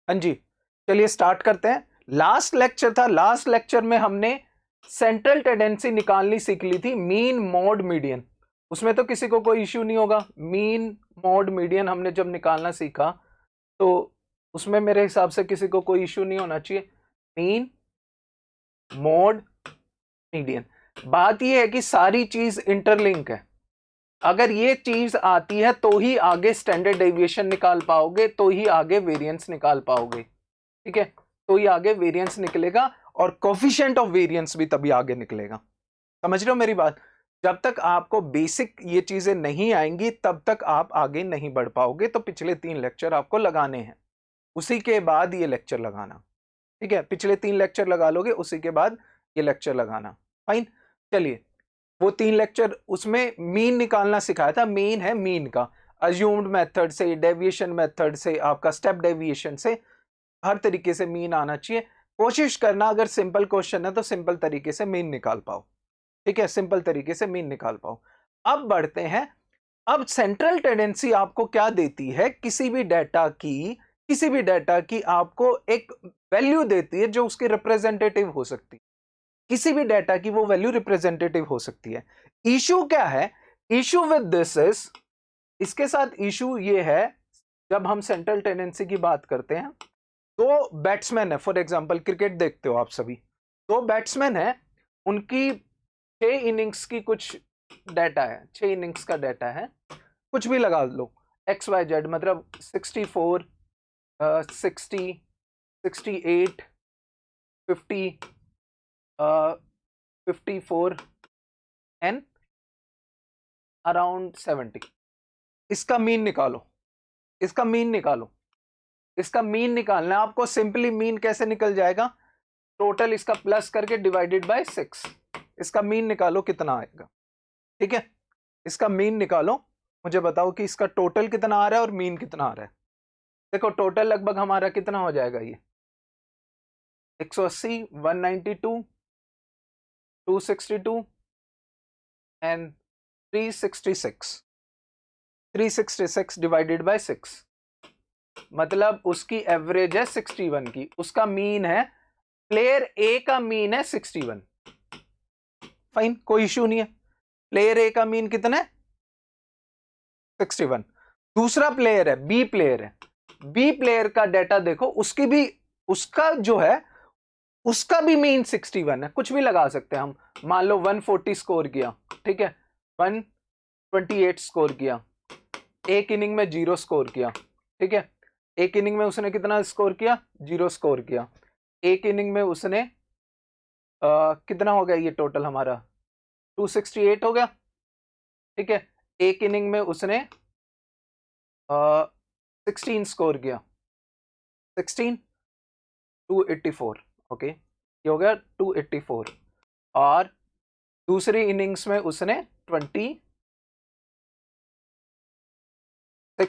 हाँ जी, चलिए स्टार्ट करते हैं। लास्ट लेक्चर था, लास्ट लेक्चर में हमने सेंट्रल टेंडेंसी निकालनी सीख ली थी, मीन मोड मीडियन। उसमें तो किसी को कोई इश्यू नहीं होगा। मीन मोड मीडियन हमने जब निकालना सीखा तो उसमें मेरे हिसाब से किसी को कोई इश्यू नहीं होना चाहिए। मीन मोड मीडियन, बात यह है कि सारी चीज इंटरलिंक है। अगर ये चीज आती है तो ही आगे स्टैंडर्ड डेविएशन निकाल पाओगे, तो ही आगे वेरिएंस निकाल पाओगे। ठीक है, तो ही आगे वेरिएंस निकलेगा और कोफिशिएंट ऑफ वेरिएंस भी तभी आगे निकलेगा। समझ रहे हो मेरी बात? जब तक आपको बेसिक ये चीजें नहीं आएंगी तब तक आप आगे नहीं बढ़ पाओगे। तो पिछले 3 लेक्चर आपको लगाने हैं, उसी के बाद ये लेक्चर लगाना। ठीक है, पिछले 3 लेक्चर लगा लोगे, उसी के बाद ये लेक्चर लगाना। फाइन, चलिए वो 3 लेक्चर, उसमें मीन निकालना सिखाया था। मीन है मीन का, अज्यूम्ड मेथड से, डेविएशन मेथड से, आपका स्टेप डेविएशन से, हर तरीके से मीन आना चाहिए। कोशिश करना अगर सिंपल क्वेश्चन है तो सिंपल तरीके से मीन निकाल पाओ। ठीक है, सिंपल तरीके से मीन निकाल पाओ। अब बढ़ते हैं। अब सेंट्रल टेंडेंसी आपको क्या देती है? किसी भी डेटा की आपको एक वैल्यू देती है जो उसके रिप्रेजेंटेटिव हो सकती है। किसी भी डेटा की वो वैल्यू रिप्रेजेंटेटिव हो सकती है। इशू क्या है? इशू विद दिस इज, इसके साथ इशू ये है, जब हम सेंट्रल टेंडेंसी की बात करते हैं, 2 बैट्समैन है। फॉर एग्जांपल क्रिकेट देखते हो आप सभी, 2 बैट्समैन है, उनकी 6 इनिंग्स की कुछ डाटा है, 6 इनिंग्स का डाटा है, कुछ भी लगा लो, XYZ, मतलब 64, 60, 68, 50, 54 एंड अराउंड 70। इसका मीन निकालो, इसका मीन निकालो, इसका मीन निकालना है आपको। सिंपली मीन कैसे निकल जाएगा? टोटल इसका प्लस करके डिवाइडेड बाय 6, इसका मीन निकालो कितना आएगा। ठीक है, इसका मीन निकालो, मुझे बताओ कि इसका टोटल कितना आ रहा है और मीन कितना आ रहा है। देखो टोटल लगभग हमारा कितना हो जाएगा, ये 180, 192, 262 एंड 366। 366 डिवाइडेड बाय 6, मतलब उसकी एवरेज है 61 की। उसका मीन है, प्लेयर ए का मीन है 61। फाइन, कोई इश्यू नहीं है। प्लेयर ए का मीन कितना है? 61। दूसरा प्लेयर है, बी प्लेयर है, बी प्लेयर का डाटा देखो, उसकी भी, उसका जो है उसका भी मीन 61 है। कुछ भी लगा सकते हैं हम, मान लो 140 स्कोर किया, ठीक है, 128 स्कोर किया, एक इनिंग में 0 स्कोर किया। ठीक है, एक इनिंग में उसने कितना स्कोर किया? 0 स्कोर किया। एक इनिंग में उसने कितना हो गया ये टोटल हमारा? 268 हो गया। ठीक है, एक इनिंग में उसने 16 स्कोर किया, 16, 284। ओके, ये हो गया 284। और दूसरी इनिंग्स में उसने 26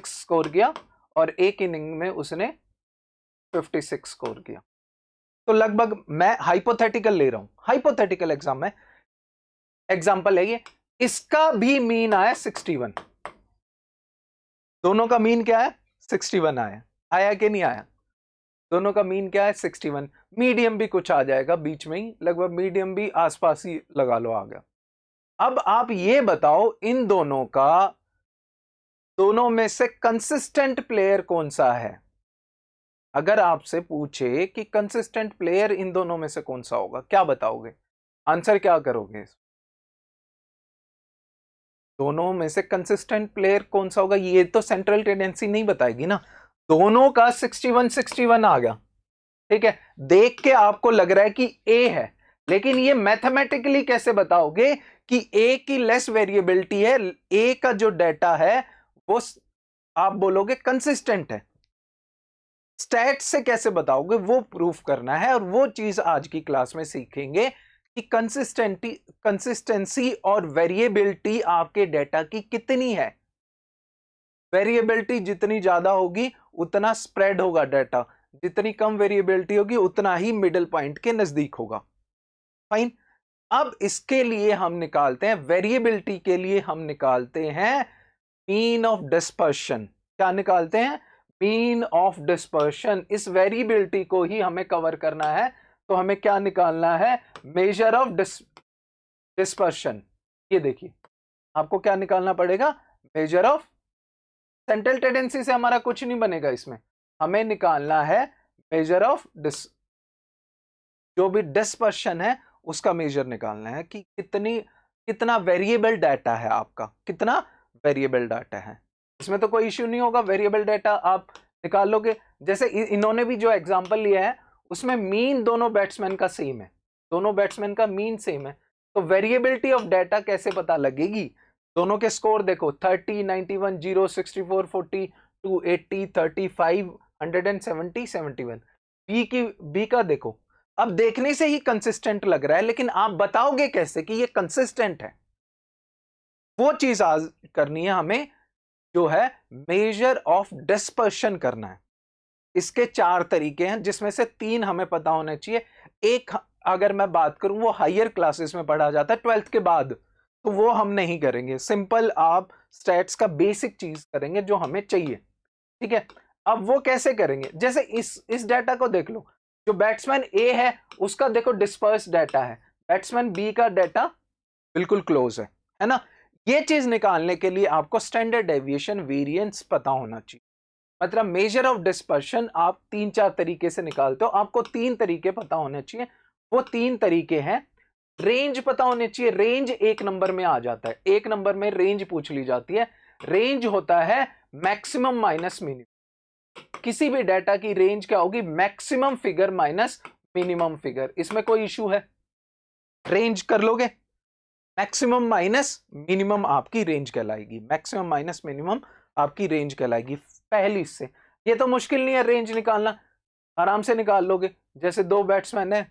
स्कोर किया और एक इनिंग में उसने 56 स्कोर किया। तो लगभग, मैं हाइपोथेटिकल ले रहा हूं, हाइपोथेटिकल एग्जाम्पल है ये, इसका भी मीन आया 61। दोनों का मीन क्या है? 61 आया। आया कि नहीं आया? दोनों का मीन क्या है? 61। मीडियम भी कुछ आ जाएगा बीच में ही, लगभग मीडियम भी आसपास ही लगा लो, आ गया। अब आप ये बताओ, इन दोनों में से कंसिस्टेंट प्लेयर कौन सा है? अगर आपसे पूछे कि कंसिस्टेंट प्लेयर इन दोनों में से कौन सा होगा, क्या बताओगे? आंसर क्या करोगे? दोनों में से कंसिस्टेंट प्लेयर कौन सा होगा, ये तो सेंट्रल टेंडेंसी नहीं बताएगी ना। दोनों का 61 आ गया। ठीक है, देख के आपको लग रहा है कि ए है, लेकिन ये मैथमेटिकली कैसे बताओगे कि ए की लेस वेरिएबिलिटी है, ए का जो डाटा है वो आप बोलोगे कंसिस्टेंट है। स्टैट से कैसे बताओगे? वो प्रूफ करना है, और वो चीज आज की क्लास में सीखेंगे कि कंसिस्टेंसी और वेरिएबिलिटी आपके डेटा की कितनी है। वेरिएबिलिटी जितनी ज्यादा होगी उतना स्प्रेड होगा डाटा, जितनी कम वेरिएबिलिटी होगी उतना ही मिडिल पॉइंट के नजदीक होगा। फाइन, अब इसके लिए हम निकालते हैं, वेरिएबिलिटी के लिए हम निकालते हैं मीन ऑफ डिस्पर्शन। क्या निकालते हैं? Mean of dispersion. इस वेरिएबिलिटी को ही हमें कवर करना है, तो हमें क्या निकालना है, मेजर ऑफ डिस्पर्शन। ये देखिए आपको क्या निकालना पड़ेगा, मेजर ऑफ, सेंट्रल टेंडेंसी से हमारा कुछ नहीं बनेगा, इसमें हमें निकालना है मेजर ऑफ जो भी डिस्पर्शन है उसका मेजर निकालना है कि कितना वेरिएबल डाटा है आपका, कितना वेरिएबल डाटा है। इसमें तो कोई इश्यू नहीं होगा, वेरिएबल डाटा आप निकाल लोगे। जैसे इन्होंने भी जो एग्जांपल लिया है उसमें मीन दोनों बैट्समैन का सेम है, दोनों बैट्समैन का मीन सेम है, तो वेरिएबिलिटी ऑफ डाटा कैसे पता लगेगी। दोनों के स्कोर देखो 30, 91, 0, 64, 40, 280, 35, 170, 71। बी का देखो, अब देखने से ही कंसिस्टेंट लग रहा है, लेकिन आप बताओगे कैसे कि ये कंसिस्टेंट है, वो चीज आज करनी है हमें, जो है मेजर ऑफ डिस्पर्शन करना है। इसके 4 तरीके हैं, जिसमें से 3 हमें पता होने चाहिए। एक अगर मैं बात करूं वो हायर क्लासेस में पढ़ा जाता है 12th के बाद, तो वो हम नहीं करेंगे, सिंपल आप स्टैट्स का बेसिक चीज करेंगे जो हमें चाहिए, ठीक है। अब वो कैसे करेंगे, जैसे इस डाटा को देख लो, जो बैट्समैन ए है उसका देखो डिस्पर्स डाटा है, बैट्समैन बी का डाटा बिल्कुल क्लोज है ना। ये चीज निकालने के लिए आपको स्टैंडर्ड डेविएशन वेरिएंस पता होना चाहिए। मतलब मेजर ऑफ डिस्पर्शन आप 3-4 तरीके से निकालते हो, आपको 3 तरीके पता होने चाहिए। वो 3 तरीके हैं, रेंज पता होने चाहिए, रेंज 1 नंबर में आ जाता है, 1 नंबर में रेंज पूछ ली जाती है। रेंज होता है मैक्सिमम माइनस मिनिमम, किसी भी डाटा की रेंज क्या होगी, maximum figure minus minimum figure. इसमें कोई इश्यू है, रेंज कर लोगे, मैक्सिमम माइनस मिनिमम आपकी रेंज कहलाएगी, मैक्सिमम माइनस मिनिमम आपकी रेंज कहलाएगी पहली से। ये तो मुश्किल नहीं है रेंज निकालना, आराम से निकाल लोगे। जैसे 2 बैट्समैन है,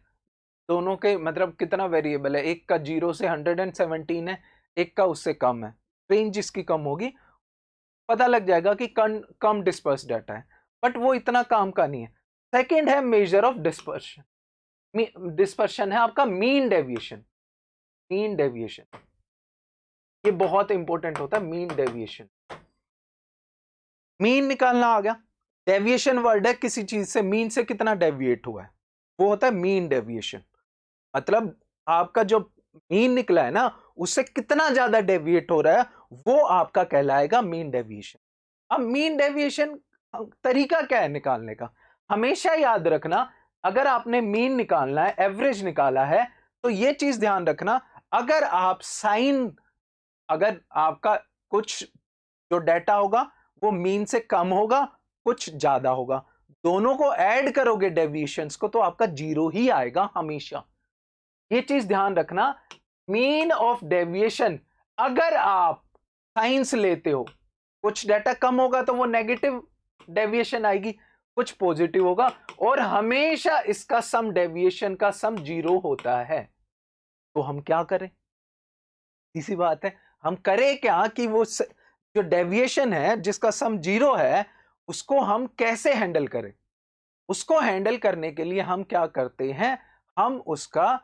दोनों के मतलब कितना वेरिएबल है, एक का 0 से 117 है, एक का उससे कम है, रेंज जिसकी कम होगी पता लग जाएगा कि कम डिस्पर्स डाटा है, बट वो इतना काम का नहीं है। सेकंड है मेजर ऑफ डिस्पर्शन, डिस्पर्शन है आपका मीन डेविएशन। मीन डेविएशन ये बहुत इंपॉर्टेंट होता है, मीन डेविएशन, मीन निकालना आ गया। डेविएशन वर्ड है किसी चीज से, मीन से कितना डेविएट हुआ है, वो होता है मीन डेविएशन। मतलब आपका जो मीन निकला है ना उससे कितना ज्यादा डेविएट हो रहा है, वो आपका कहलाएगा मीन डेविएशन। अब मीन डेविएशन तरीका क्या है निकालने का, हमेशा याद रखना, अगर आपने मीन निकालना है, एवरेज निकाला है, तो ये चीज ध्यान रखना, अगर आप साइन, अगर आपका कुछ जो डाटा होगा वो मीन से कम होगा, कुछ ज्यादा होगा, दोनों को ऐड करोगे डेविएशंस को, तो आपका 0 ही आएगा हमेशा। ये चीज ध्यान रखना, मीन ऑफ डेविएशन, अगर आप साइंस लेते हो, कुछ डाटा कम होगा तो वो नेगेटिव डेविएशन आएगी, कुछ पॉजिटिव होगा, और हमेशा इसका सम, डेविएशन का सम 0 होता है। तो हम क्या करें, इसी बात है, हम करें क्या कि वो जो डेविएशन है जिसका सम 0 है उसको हम कैसे हैंडल करें। उसको हैंडल करने के लिए हम क्या करते हैं, हम उसका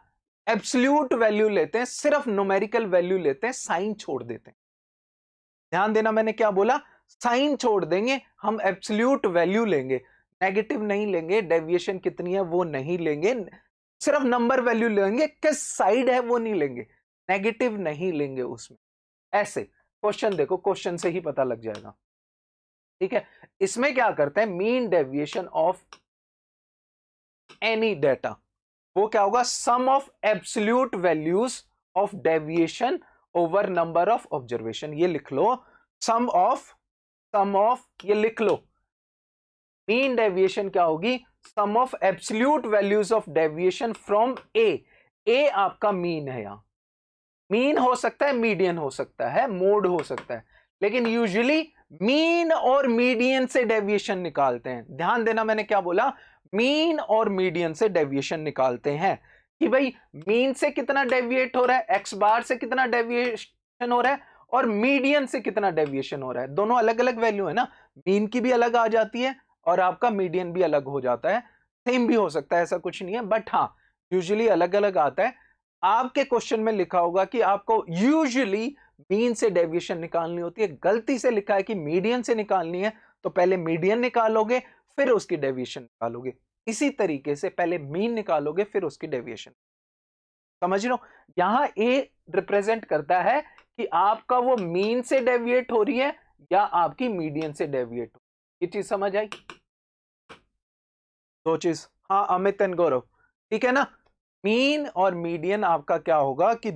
एब्सोल्यूट वैल्यू लेते हैं, सिर्फ न्यूमेरिकल वैल्यू लेते हैं, साइन छोड़ देते हैं। ध्यान देना मैंने क्या बोला, साइन छोड़ देंगे, हम एब्सोल्यूट वैल्यू लेंगे, नेगेटिव नहीं लेंगे, डेविएशन कितनी है वो नहीं लेंगे, सिर्फ नंबर वैल्यू लेंगे, किस साइड है वो नहीं लेंगे, नेगेटिव नहीं लेंगे उसमें। ऐसे क्वेश्चन देखो, क्वेश्चन से ही पता लग जाएगा, ठीक है। इसमें क्या करते हैं, mean deviation of any data, वो क्या होगा, sum of absolute values of deviation over number of observation. ये लिख लो, सम ऑफ ये लिख लो, मीन डेविएशन क्या होगी, sum of absolute values of deviation from A आपका मीन है, यहां मीन हो सकता है, मीडियन हो सकता है, मोड हो सकता है, लेकिन यूजुअली मीन और मीडियन से डेविएशन निकालते हैं। ध्यान देना मैंने क्या बोला, मीन और मीडियन से डेविएशन निकालते हैं कि भाई मीन से कितना डेविएट हो रहा है, एक्स बार से कितना डेविएशन हो रहा है, और मीडियन से कितना डेविएशन हो रहा है। दोनों अलग अलग वैल्यू है ना, मीन की भी अलग आ जाती है और आपका मीडियन भी अलग हो जाता है, सेम भी हो सकता है, ऐसा कुछ नहीं है, बट हाँ यूजुअली अलग अलग आता है। आपके क्वेश्चन में लिखा होगा कि आपको यूजुअली मीन से डेविएशन निकालनी होती है, गलती से लिखा है कि मीडियन से निकालनी है, तो पहले मीडियन निकालोगे फिर उसकी डेविएशन निकालोगे। इसी तरीके से पहले मीन निकालोगे फिर उसकी डेविएशन। समझ लो, यहां ए रिप्रेजेंट करता है कि आपका वो मीन से डेविएट हो रही है या आपकी मीडियन से डेविएट हो। ये चीज समझ आई? दो चीज। हाँ अमित एंड गौरव, ठीक है ना। मीन और मीडियन आपका क्या होगा कि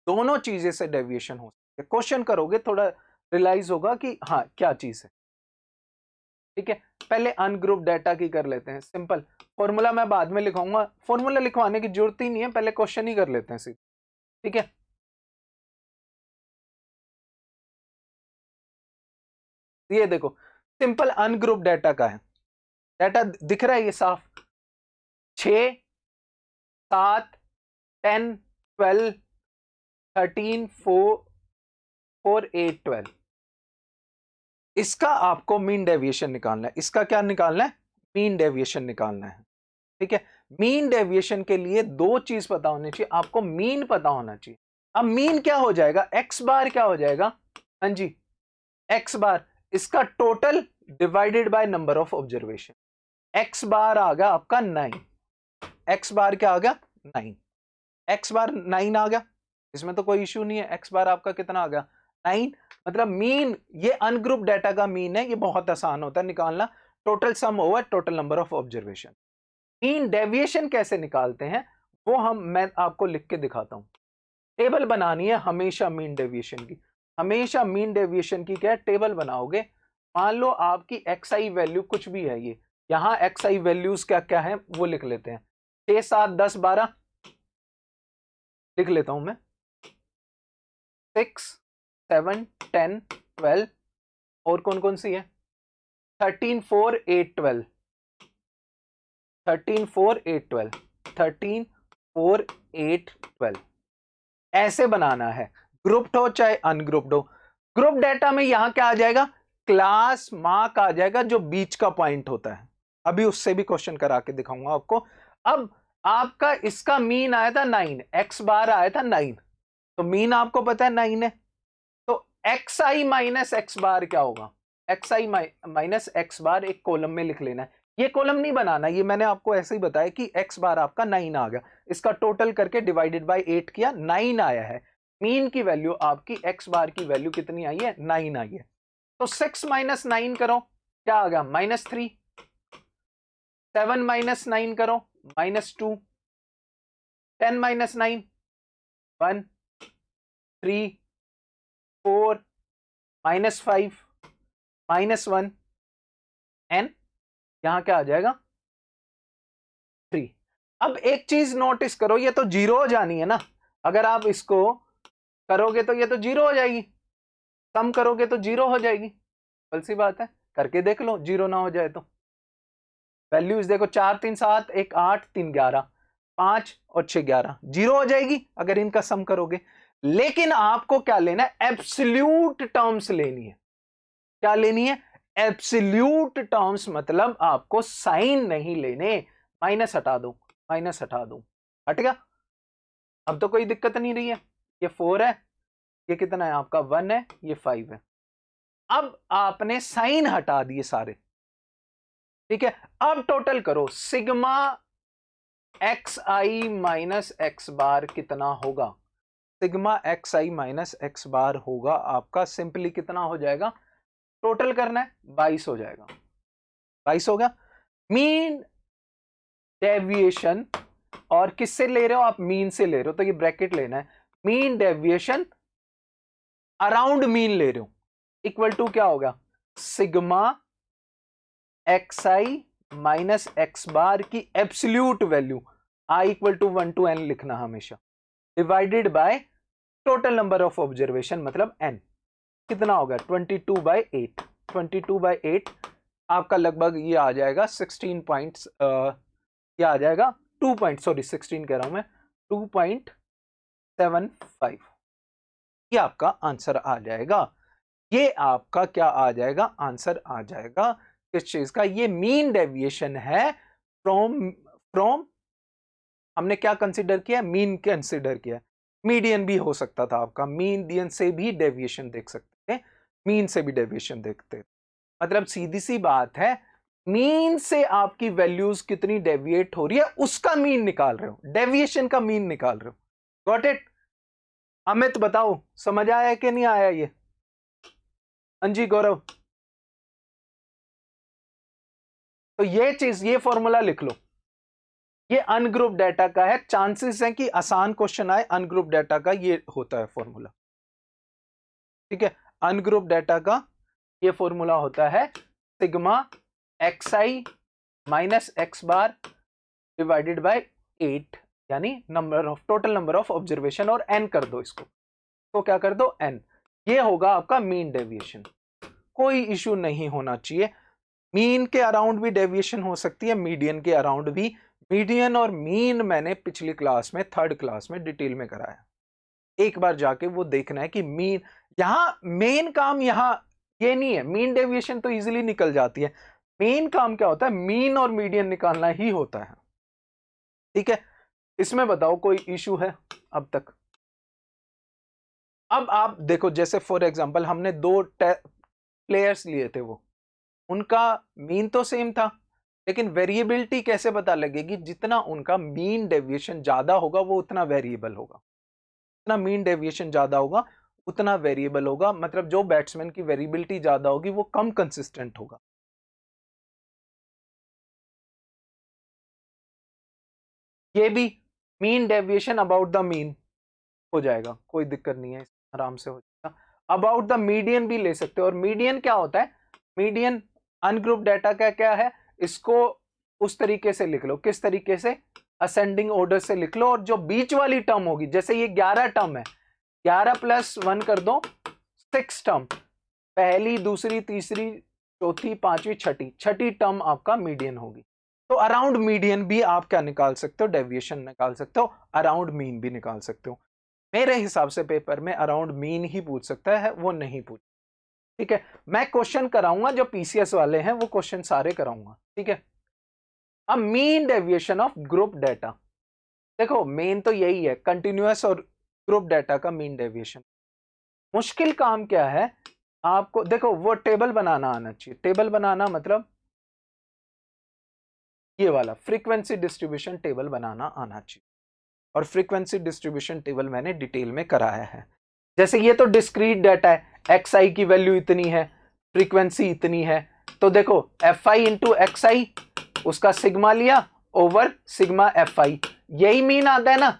दोनों चीजें से डेविएशन हो सकती है। क्वेश्चन करोगे थोड़ा रियलाइज होगा कि हाँ क्या चीज है। ठीक है, पहले अनग्रुप डाटा की कर लेते हैं सिंपल। फॉर्मूला मैं बाद में लिखाऊंगा, फॉर्मूला लिखवाने की जरूरत ही नहीं है, पहले क्वेश्चन ही कर लेते हैं सीधे। ठीक है, ये देखो सिंपल अनग्रुप डाटा का है। डाटा दिख रहा है ये साफ, 6 7 10 12 13 4 8 12। इसका आपको मीन डेविएशन निकालना है। इसका क्या निकालना है? मीन डेविएशन निकालना है। ठीक है, मीन डेविएशन के लिए दो चीज पता होनी चाहिए आपको। मीन पता होना चाहिए। अब मीन क्या हो जाएगा? एक्स बार क्या हो जाएगा? हाँ जी, एक्स बार इसका total divided by number of observation. X bar आ गया आपका 9। एक्स बार क्या आ गया? 9। एक्स बार 9 आ गया, इसमें तो कोई इश्यू नहीं है। एक्स बार आपका कितना आ गया? 9। मतलब मीन, ये अनग्रुप डाटा का मीन है, ये बहुत आसान होता है निकालना। Total sum over total number of observation. Mean deviation कैसे निकालते हैं वो मैं आपको लिख के दिखाता हूं। टेबल बनानी है हमेशा मीन डेविएशन की। हमेशा मीन डेविएशन की क्या है? टेबल बनाओगे। मान लो आपकी एक्स आई वैल्यू कुछ भी है, ये यहां एक्स आई वैल्यूज क्या क्या है वो लिख लेते हैं। 6 7 10 12 लिख लेता हूं मैं। 6 7 10 12 और कौन कौन सी है? 13 4 8 12। 13 4 8 12 13 4 8 12 ऐसे बनाना है। ग्रुप्ड हो चाहे अनग्रुप्ड हो। ग्रुप डाटा में यहां क्या आ जाएगा? क्लास मार्क आ जाएगा, जो बीच का पॉइंट होता है। अभी उससे भी क्वेश्चन करा के दिखाऊंगा आपको। अब आपका इसका मीन आया था 9, एक्स बार आया था 9, तो मीन आपको पता है 9 है। तो एक्स आई माइनस एक्स बार क्या होगा? एक्स आई माइनस एक्स बार एक कॉलम में लिख लेना है। ये कॉलम नहीं बनाना, ये मैंने आपको ऐसे ही बताया कि एक्स बार आपका 9 आ गया, इसका टोटल करके डिवाइडेड बाय 8 किया, 9 आया है। मीन की वैल्यू आपकी एक्स बार की वैल्यू कितनी आई है? 9 आई है। तो 6 माइनस 9 करो, क्या आ गया? -3। 7 माइनस 9 करो, -2। 10 माइनस 9 1। 3 4 -5 -1 एन, यहां क्या आ जाएगा? 3। अब एक चीज नोटिस करो, ये तो जीरो हो जानी है ना। अगर आप इसको करोगे तो ये तो जीरो हो जाएगी, कम करोगे तो जीरो हो जाएगी। बल सी बात है, करके देख लो जीरो ना हो जाए तो। वैल्यूज देखो, 4 3 7 1 8 3 11 5 और 6 11, जीरो हो जाएगी अगर इनका सम करोगे। लेकिन आपको क्या लेना है? एब्सोल्यूट टर्म्स लेनी है। क्या लेनी है? एब्सोल्यूट टर्म्स, मतलब आपको साइन नहीं लेने। माइनस हटा दो, माइनस हटा दो, हट गया। अब तो कोई दिक्कत नहीं रही है। ये 4 है, ये कितना है आपका? 1 है, ये 5 है। अब आपने साइन हटा दिए सारे, ठीक है। अब टोटल करो, सिग्मा एक्स आई माइनस एक्स बार कितना होगा? सिग्मा एक्स आई माइनस एक्स बार होगा आपका सिंपली कितना हो जाएगा? टोटल करना है, 22 हो जाएगा। 22 हो गया। मीन डेविएशन, और किससे ले रहे हो आप? मीन से ले रहे हो तो ये ब्रैकेट लेना है। मीन डेविएशन अराउंड मीन ले रहे हो, इक्वल टू क्या होगा? सिग्मा एक्स आई माइनस एक्स बार की absolute value, I equal to 1 to n लिखना हमेशा, divided by total number of observation मतलब n। कितना होगा? 22/8। 22/8 आपका लगभग ये आ जाएगा 16 पॉइंट्स, ये आ जाएगा 2 पॉइंट, सॉरी 16 कह रहा हूं मैं, 2.75। ये आपका आंसर आ जाएगा। ये आपका क्या आ जाएगा? आंसर आ जाएगा किस चीज का? ये मीन डेविएशन है फ्रॉम हमने क्या कंसीडर किया? मीन कंसीडर किया। मीडियन भी हो सकता था आपका, मीडियन से भी डेविएशन देख सकते थे। मीन से भी डेविएशन देखते हैं। मतलब सीधी सी बात है, मीन से आपकी वैल्यूज कितनी डेविएट हो रही है उसका मीन निकाल रहे हो, डेविएशन का मीन निकाल रहे हो। Got it? अमित बताओ समझ आया कि नहीं आया ये? अंजी गौरव, तो ये चीज, ये फॉर्मूला लिख लो, ये अनग्रुप डाटा का है। चांसेस है कि आसान क्वेश्चन आए अनग्रुप डाटा का, ये होता है फॉर्मूला। ठीक है, अनग्रुप डाटा का ये फॉर्मूला होता है sigma xi minus x bar divided by 8, यानी number of, total number of observation, और n कर दो इसको, तो क्या कर दो n। ये होगा आपका मीन डेविएशन। कोई इश्यू नहीं होना चाहिए। मीन के अराउंड भी डेविएशन हो सकती है, मीडियन के अराउंड भी। मीडियन और मीन मैंने पिछली क्लास में, थर्ड क्लास में डिटेल में कराया, एक बार जाके वो देखना है कि मीन, यहां मेन काम यहां ये नहीं है। मीन डेविएशन तो इजीली निकल जाती है, मेन काम क्या होता है, मीन और मीडियन निकालना ही होता है। ठीक है, इसमें बताओ कोई इशू है अब तक? अब आप देखो, जैसे फॉर एग्जांपल हमने दो प्लेयर्स लिए थे, वो उनका मीन तो सेम था, लेकिन वेरिएबिलिटी कैसे पता लगेगी? जितना उनका मीन डेविएशन ज्यादा होगा वो उतना वेरिएबल होगा, जितना मीन डेविएशन ज्यादा होगा उतना वेरिएबल होगा। मतलब जो बैट्समैन की वेरिएबिलिटी ज्यादा होगी वो कम कंसिस्टेंट होगा। ये भी mean deviation about the mean हो जाएगा, कोई दिक्कत नहीं है, आराम से हो जाएगा। अबाउट द मीडियन भी ले सकते हो, और मीडियन क्या होता है? मीडियन अनग्रुप डाटा का क्या है? इसको उस तरीके से लिख लो, किस तरीके से? असेंडिंग ऑर्डर से लिख लो, और जो बीच वाली टर्म होगी, जैसे ये 11 टर्म है, 11 प्लस 1 कर दो 6 टर्म, पहली दूसरी तीसरी चौथी पांचवी छठी, छठी टर्म आपका मीडियन होगी। तो अराउंड मीडियन भी आप क्या निकाल सकते हो? डेविएशन निकाल सकते हो, अराउंड मीन भी निकाल सकते हो। मेरे हिसाब से पेपर में अराउंड मीन ही पूछ सकता है, वो नहीं पूछ। ठीक है, मैं क्वेश्चन कराऊंगा जो पीसीएस वाले हैं, वो क्वेश्चन सारे कराऊंगा। ठीक है, अब mean deviation of group data, देखो मेन तो यही है, कंटिन्यूअस और ग्रुप डाटा का मीन डेविएशन। मुश्किल काम क्या है आपको? देखो वो टेबल बनाना आना चाहिए। टेबल बनाना मतलब ये वाला फ्रीक्वेंसी डिस्ट्रीब्यूशन टेबल बनाना आना चाहिए, और फ्रीक्वेंसी डिस्ट्रीब्यूशन टेबल मैंने डिटेल में कराया है। जैसे ये तो डिस्क्रीट डाटा है, एक्स आई की वैल्यू इतनी है, फ्रीक्वेंसी इतनी है, तो देखो एफ आई इंटू एक्स आई, उसका सिग्मा लिया ओवर सिग्मा एफ आई, यही मीन आता है ना,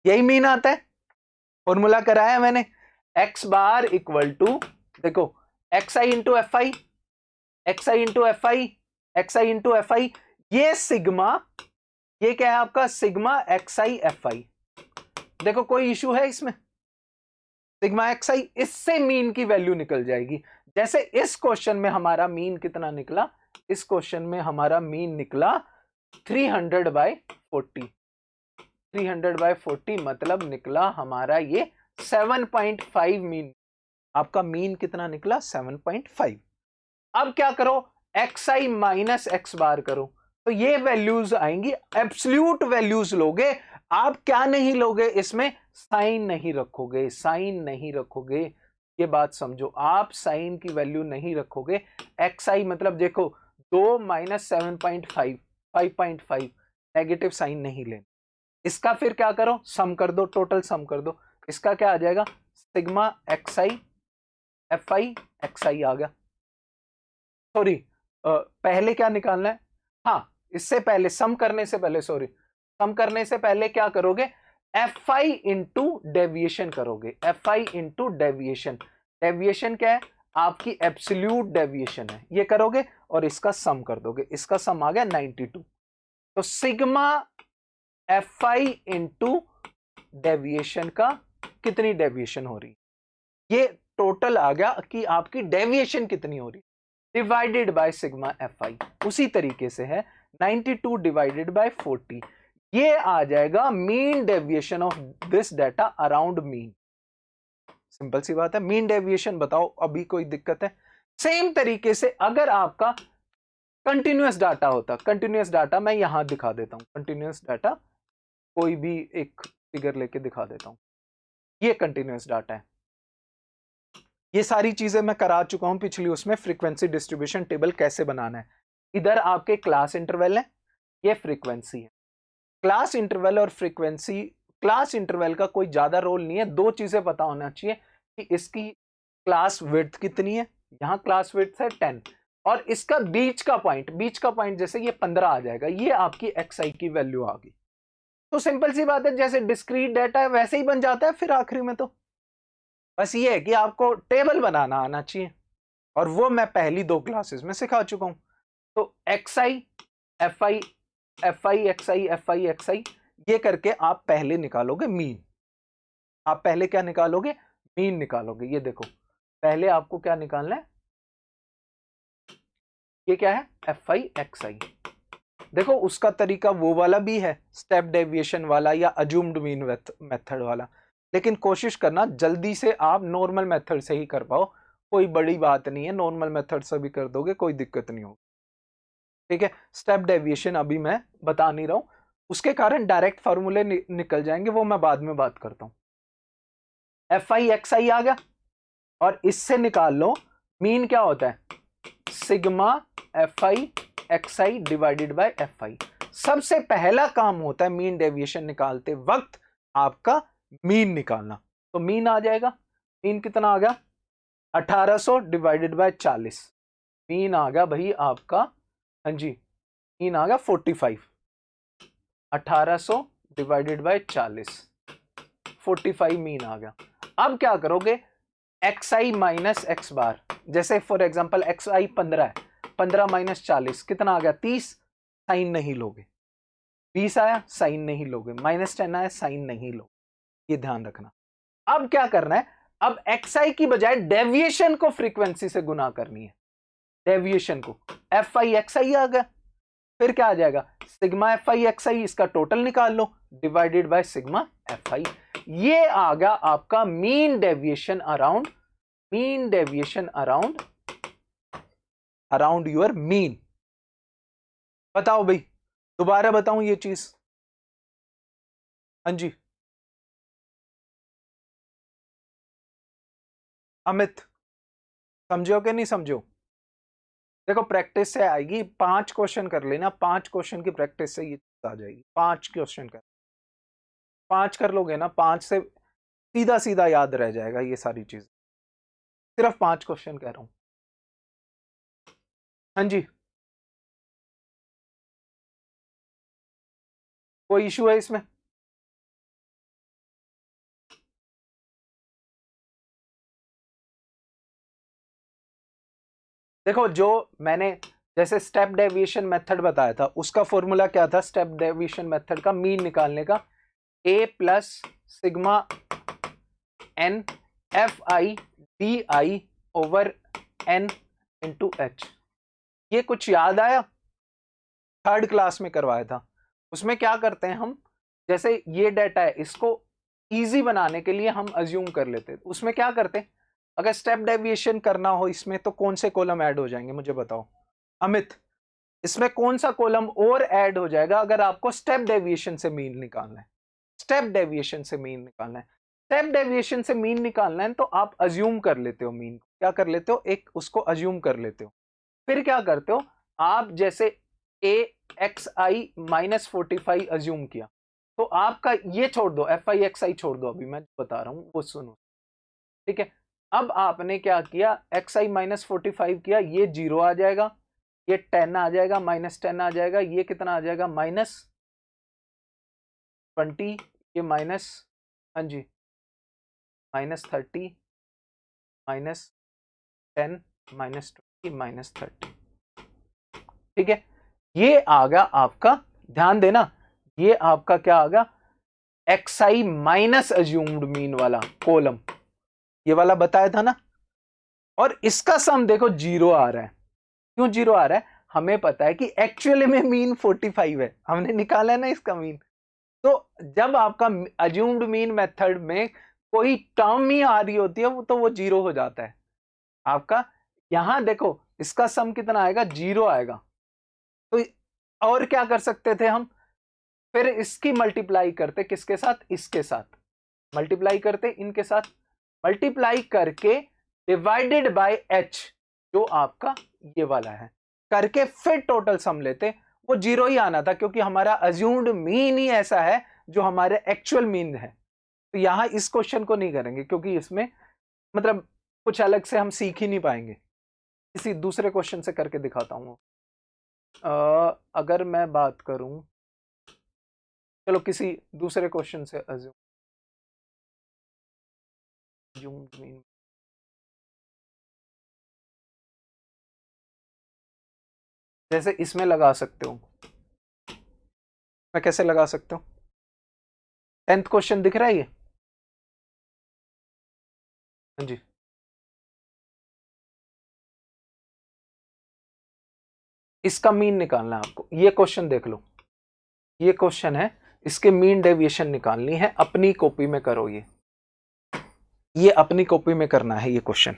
यही मीन आता है। फॉर्मूला कराया मैंने, एक्स बार इक्वल टू, देखो x I into F I, x I into F I, x I into F I, ये सिग्मा, ये क्या है आपका? सिग्मा एक्स आई एफ आई। देखो कोई इशू है इसमें? सिग्मा एक्स आई, इससे मीन की वैल्यू निकल जाएगी। जैसे इस क्वेश्चन में हमारा मीन कितना निकला? इस क्वेश्चन में हमारा मीन निकला 300/40। 300/40 मतलब निकला हमारा ये 7.5 मीन। आपका मीन कितना निकला? 7.5। अब क्या करो? एक्स आई माइनस एक्स बार करो, तो ये वैल्यूज आएंगी, एब्सोल्यूट वैल्यूज लोगे आप। क्या नहीं लोगे इसमें? साइन नहीं रखोगे, साइन नहीं रखोगे। ये बात समझो, आप साइन की वैल्यू नहीं रखोगे। एक्स आई मतलब देखो 2 माइनस 7.5, 5.5, नेगेटिव साइन नहीं लेना। इसका फिर क्या करो? सम कर दो, टोटल सम कर दो। इसका क्या आ जाएगा? Sigma x i f I, x i आ गया। सॉरी, पहले क्या निकालना है? हाँ, इससे पहले सम करने से पहले, सॉरी, सम करने से पहले क्या करोगे? एफ आई इंटू डेविएशन करोगे। F I into deviation, deviation क्या है? आपकी एब्सोल्यूट डेविएशन है, ये करोगे और इसका सम कर दोगे। इसका सम आ गया 92। तो sigma F I into deviation का कितनी डेविएशन हो रही, ये टोटल आ गया कि आपकी डेविएशन कितनी हो रही, divided by sigma F I. उसी तरीके से है 92 डिवाइडेड बाय 40, ये आ जाएगा mean deviation of this data around mean. Simple सी बात है, मीन डेविएशन बताओ, अभी कोई दिक्कत है? सेम तरीके से अगर आपका कंटिन्यूअस डाटा होता, कंटिन्यूअस डाटा मैं यहां दिखा देता हूं, कंटिन्यूअस डाटा कोई भी एक फिगर लेके दिखा देता हूं। ये कंटिन्यूअस डाटा है, ये सारी चीजें मैं करा चुका हूं पिछली उसमें, फ्रीक्वेंसी डिस्ट्रीब्यूशन टेबल कैसे बनाना है। इधर आपके क्लास इंटरवल है, ये फ्रीक्वेंसी है। क्लास इंटरवल और फ्रीक्वेंसी, क्लास इंटरवल का कोई ज्यादा रोल नहीं है, दो चीजें पता होना चाहिए कि इसकी क्लास विड्थ कितनी है, यहां क्लास विड्थ है 10, और इसका बीच का पॉइंट जैसे ये 15 आ जाएगा, ये आपकी xi की वैल्यू आ गई। तो सिंपल सी बात है, जैसे डिस्क्रीट डाटा है वैसे ही बन जाता है फिर आखिरी में। तो बस ये है कि आपको टेबल बनाना आना चाहिए, और वो मैं पहली 2 क्लासेस में सिखा चुका हूं। तो xi fi xi ये करके आप पहले निकालोगे मीन। आप पहले क्या निकालोगे, मीन निकालोगे। ये देखो पहले आपको क्या निकालना है, ये क्या है fi xi। देखो उसका तरीका वो वाला भी है, स्टेप डेविएशन वाला या अज्यूम्ड मीन मेथड वाला, लेकिन कोशिश करना जल्दी से आप नॉर्मल मेथड से ही कर पाओ। कोई बड़ी बात नहीं है, नॉर्मल मेथड से भी कर दोगे कोई दिक्कत नहीं होगी, ठीक है। स्टेप डेविएशन अभी मैं बता नहीं रहा हूं, उसके कारण डायरेक्ट फार्मूले निकल जाएंगे, वो मैं बाद में बात करता हूं। fi xi आ गया, और इससे निकाल लो मीन क्या होता है, sigma fi xi divided by fi। सबसे पहला काम होता है मीन डेविएशन निकालते वक्त आपका मीन निकालना। तो मीन आ जाएगा, मीन कितना आ गया 1800 डिवाइडेड बाय 40, मीन आ गया भाई आपका, हाँ जी मीन आ गया 45। 1800 डिवाइडेड बाय 40, 45 मीन आ गया। अब क्या करोगे, xi माइनस एक्स बार, जैसे फॉर एग्जांपल xi 15 है, 15 माइनस 40 कितना आ गया 30, साइन नहीं लोगे। 20 आया साइन नहीं लोगे, माइनस 10 आया साइन नहीं लोगे, ये ध्यान रखना। अब क्या करना है, अब xi की बजाय डेविएशन को फ्रीक्वेंसी से गुना करनी है, डेविएशन को fi xi आ गया, फिर क्या आ जाएगा सिग्मा fi xi, इसका टोटल निकाल लो डिवाइडेड बाय सिग्मा fi। ये आ गया आपका mean deviation around, mean deviation around your mean. बताओ भाई, दोबारा बताऊं ये चीज, हाँ जी अमित, समझो कि नहीं समझो। देखो प्रैक्टिस से आएगी, 5 क्वेश्चन कर लेना, 5 क्वेश्चन की प्रैक्टिस से ये आ जाएगी। 5 क्वेश्चन कर, 5 कर लोगे ना, 5 से सीधा सीधा याद रह जाएगा ये सारी चीज। सिर्फ 5 क्वेश्चन कह रहा हूं, हाँ जी। कोई इशू है इसमें, देखो जो मैंने जैसे स्टेप डेविएशन मेथड बताया था, उसका फॉर्मूला क्या था स्टेप डेविएशन मेथड का मीन निकालने का, a plus sigma n fi di over n into h। ये कुछ याद आया, 3rd क्लास में करवाया था। उसमें क्या करते हैं हम, जैसे ये डाटा है इसको इजी बनाने के लिए हम अज्यूम कर लेते हैं। उसमें क्या करते हैं, अगर स्टेप डेविएशन करना हो इसमें तो कौन से कॉलम ऐड हो जाएंगे मुझे बताओ अमित, इसमें कौन सा कॉलम और ऐड हो जाएगा अगर आपको स्टेप डेविएशन से मीन निकालना है, स्टेप डेविएशन से मीन निकालना है। स्टेप डेविएशन से मीन निकालना है तो आप अज्यूम कर लेते हो मीन, क्या कर लेते हो, एक उसको अज्यूम कर लेते हो। फिर क्या करते हो आप, जैसे a xi माइनस 45 अज्यूम किया, तो आपका ये छोड़ दो fi xi छोड़ दो, अभी मैं बता रहा हूं वो सुनो, ठीक है। अब आपने क्या किया, xi माइनस 45 किया, ये 0 आ जाएगा, ये 10 आ जाएगा, माइनस 10 आ जाएगा, ये कितना आ जाएगा माइनस 20, ये माइनस, हाँ जी माइनस 30, माइनस 10, माइनस 20, माइनस 30, ठीक है। ये आ गया आपका, ध्यान देना, ये आपका क्या आ गया xi माइनस अज्यूम्ड मीन वाला कॉलम, ये वाला बताया था ना। और इसका सम देखो 0 आ रहा है, क्यों 0 आ रहा है, हमें पता है कि एक्चुअली में मीन 45 है, हमने निकाला है ना इसका मीन। तो जब आपका अज्यूम्ड मीन मेथड में कोई टर्म ही आ रही होती है तो वो 0 हो जाता है आपका। यहां देखो इसका सम कितना आएगा 0 आएगा। तो और क्या कर सकते थे हम, फिर इसकी मल्टीप्लाई करते किसके साथ, इसके साथ मल्टीप्लाई करते, इनके साथ मल्टीप्लाई करके डिवाइडेड बाय h, जो आपका ये वाला है, करके फिर टोटल सम लेते। वो 0 ही आना था क्योंकि हमारा अज्यूम्ड मीन ही ऐसा है जो हमारे एक्चुअल मीन है। तो यहां इस क्वेश्चन को नहीं करेंगे क्योंकि इसमें मतलब कुछ अलग से हम सीख ही नहीं पाएंगे। किसी दूसरे क्वेश्चन से करके दिखाता हूं। अगर मैं बात करूं, चलो किसी दूसरे क्वेश्चन से अज्यूम्ड मीन, जैसे इसमें लगा सकते हो। मैं कैसे लगा सकता हूं? 10th क्वेश्चन दिख रहा है ये? हाँ जी। इसका मीन निकालना है आपको। ये क्वेश्चन देख लो, ये क्वेश्चन है, इसके मीन डेविएशन निकालनी है। अपनी कॉपी में करो, ये अपनी कॉपी में करना है ये क्वेश्चन।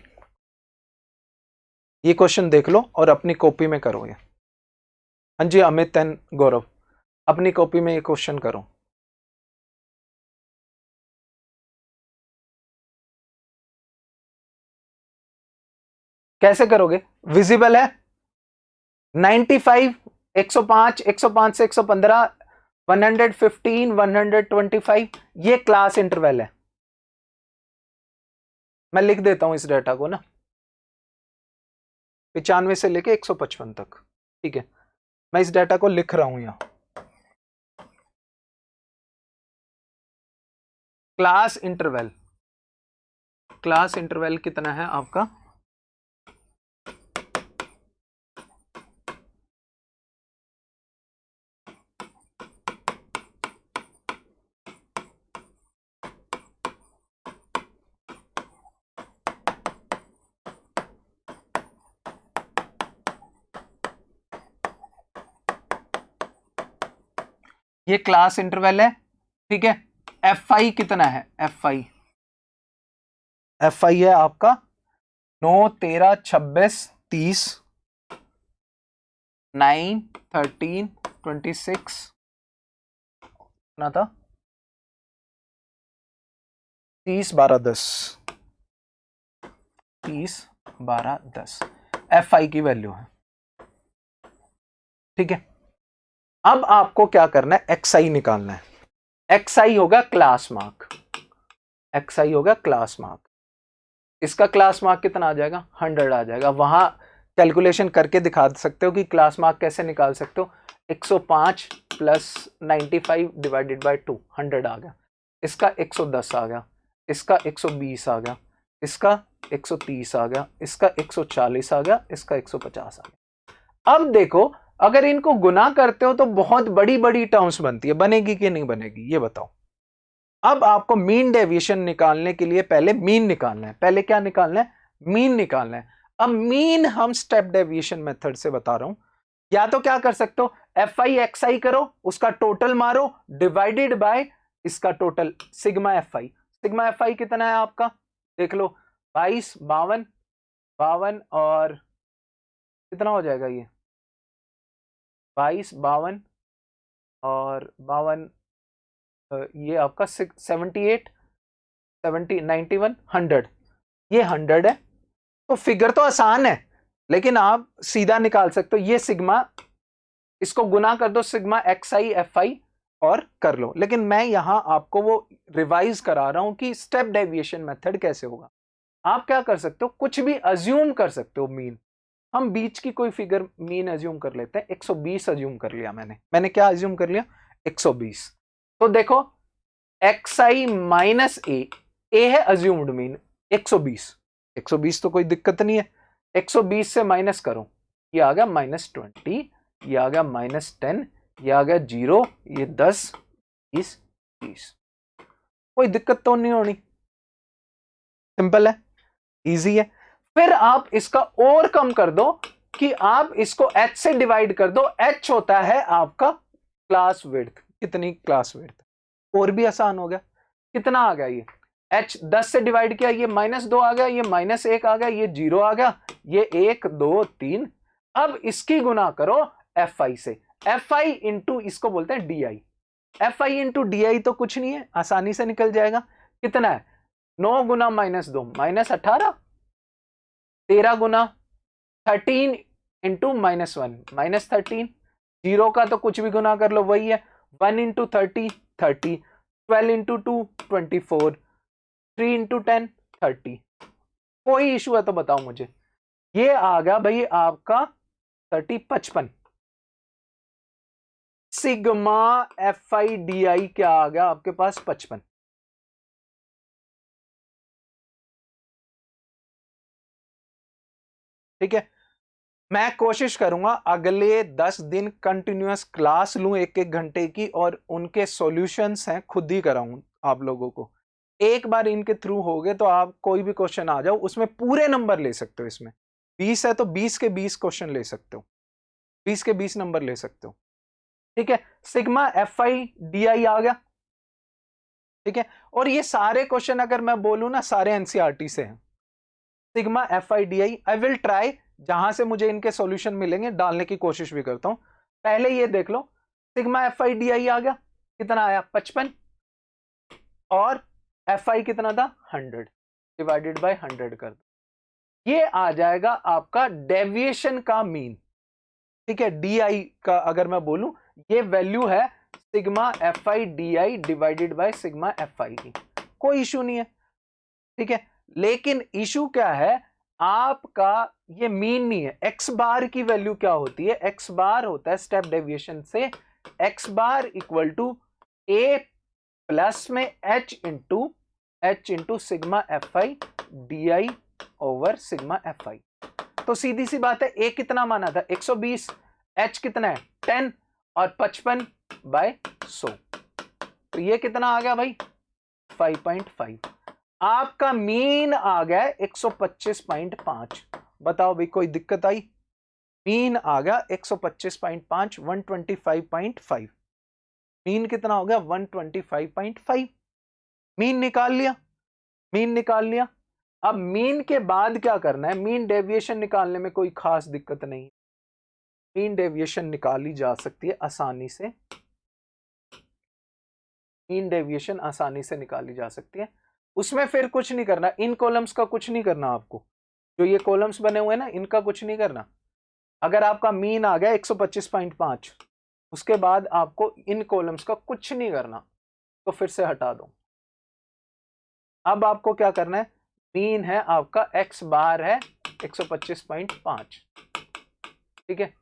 ये क्वेश्चन देख लो और अपनी कॉपी में करो ये। हाँ जी अमित एंड गौरव, अपनी कॉपी में ये क्वेश्चन करो। कैसे करोगे? विजिबल है 95, 105, 105 से 115, 115, 125, ये क्लास इंटरवल है। मैं लिख देता हूं इस डाटा को ना, 95 से लेके 155 तक। ठीक है, मैं इस डाटा को लिख रहा हूं यहां। क्लास इंटरवल, क्लास इंटरवल कितना है आपका? ये क्लास इंटरवल है। ठीक है, एफ आई कितना है? एफ आई है आपका 9, 13, 26, 30, 9, 13, 26 ना था, 30, 12, 10, 30, 12, 10 एफ आई की वैल्यू है। ठीक है, अब आपको क्या करना है? एक्स आई निकालना है। एक्स आई होगा क्लास मार्क, एक्स आई होगा क्लास मार्क। इसका क्लास मार्क कितना आ जाएगा? 100 आ जाएगा। वहां कैलकुलेशन करके दिखा सकते हो कि क्लास मार्क कैसे निकाल सकते हो। 105 प्लस 95 डिवाइडेड बाय 2, 100 आ गया। इसका 110 आ गया, इसका 120 आ गया, इसका 130 आ गया, इसका 140 आ गया, इसका 150 आ गया। अब देखो, अगर इनको गुना करते हो तो बहुत बड़ी बड़ी टर्म्स बनती है, बनेगी कि नहीं बनेगी ये बताओ। अब आपको मीन डेविएशन निकालने के लिए पहले मीन निकालना है। पहले क्या निकालना है? मीन निकालना है। अब मीन हम स्टेप डेविएशन मेथड से बता रहा हूं। या तो क्या कर सकते हो, एफ आई एक्स आई करो, उसका टोटल मारो, डिवाइडेड बाय इसका total sigma F I. Sigma F I कितना है आपका? देख लो, 22, 52, 52 और कितना हो जाएगा ये? 22, 52 और 52, ये आपका 78, 70, 91, 100, ये 100 है। तो फिगर तो आसान है, लेकिन आप सीधा निकाल सकते हो। ये सिग्मा, इसको गुना कर दो सिग्मा एक्स आई एफ आई और कर लो। लेकिन मैं यहां आपको वो रिवाइज करा रहा हूं कि स्टेप डेविएशन मेथड कैसे होगा। आप क्या कर सकते हो, कुछ भी अज्यूम कर सकते हो मीन। हम बीच की कोई फिगर मीन अज्यूम कर लेते हैं। 120 अज्यूम कर लिया मैंने क्या अज्यूम कर लिया? 120। तो देखो, एक्स आई माइनस ए है अज्यूम्ड मीन 120। 120 तो कोई दिक्कत नहीं है। 120 से माइनस करो, ये आ गया -20, ये आ गया -10, ये आ गया 0, ये 10, 20, 30। कोई दिक्कत तो नहीं होनी, सिंपल है, इजी है। फिर आप इसका और कम कर दो कि आप इसको h से डिवाइड कर दो। h होता है आपका क्लास विड्थ। कितनी क्लास विड्थ? और भी आसान हो गया। कितना आ गया ये? h 10 से डिवाइड किया, ये -2 आ गया, ये -1 आ गया, ये 0 आ गया, ये 1, 2, 3। अब इसकी गुना करो एफ आई से। एफ आई इंटू इसको बोलते हैं D I. F I into D I तो कुछ नहीं है, आसानी से निकल जाएगा। कितना है? 9 गुना -2, -18। 13 गुना 13 इंटू -1 -13, 0 का तो कुछ भी गुना कर लो वही है, 1 इंटू 30 30, 12 इंटू 2 24, 3 इंटू 10 30। कोई इशू है तो बताओ मुझे। ये आ गया भाई आपका 30 55। सिग्मा FIDI क्या आ गया आपके पास 55। ठीक है, मैं कोशिश करूंगा अगले 10 दिन कंटिन्यूअस क्लास लूं 1-1 घंटे की, और उनके सॉल्यूशंस हैं खुद ही कराऊं आप लोगों को। एक बार इनके थ्रू हो गए तो आप कोई भी क्वेश्चन आ जाओ उसमें पूरे नंबर ले सकते हो। इसमें 20 है तो 20 के 20 क्वेश्चन ले सकते हो, 20 के 20 नंबर ले सकते हो। ठीक है, सिग्मा FIDI आ गया। ठीक है, और ये सारे क्वेश्चन अगर मैं बोलूं ना सारे NCERT से हैं। Sigma FIDI I will try, जहां से मुझे इनके सॉल्यूशन मिलेंगे डालने की कोशिश भी करता हूं। पहले ये देख लो, सिग्मा FIDI आ गया, कितना आया 55, और FI कितना था 100, डिवाइडेड बाय 100 कर दो। ये आ जाएगा आपका डेविएशन का मीन। ठीक है, DI का अगर मैं बोलूं, ये वैल्यू है sigma FIDI divided by sigma FI की। कोई इशू नहीं है। ठीक है, लेकिन इशू क्या है, आपका ये मीन नहीं है। एक्स बार की वैल्यू क्या होती है, एक्स बार होता है स्टेप डेविएशन से x bar equal to a plus में H into sigma FIDI over sigma FI। तो सीधी सी बात है, ए कितना माना था 120, एच कितना है 10, और 55 बाय 100, तो ये कितना आ गया भाई 5.5। आपका मीन आ गया 125.5। बताओ भाई कोई दिक्कत आई? मीन आ गया 125.5, 125.5। मीन कितना हो गया 125.5। मीन निकाल लिया, मीन निकाल लिया। अब मीन के बाद क्या करना है, मीन डेविएशन निकालने में कोई खास दिक्कत नहीं। मीन डेविएशन निकाली जा सकती है आसानी से, मीन डेविएशन आसानी से निकाली जा सकती है। उसमें फिर कुछ नहीं करना, इन कॉलम्स का कुछ नहीं करना आपको, जो ये कॉलम्स बने हुए हैं ना इनका कुछ नहीं करना। अगर आपका मीन आ गया 125.5, उसके बाद आपको इन कॉलम्स का कुछ नहीं करना, तो फिर से हटा दो। अब आपको क्या करना है, मीन है आपका एक्स बार है 125.5। ठीक है,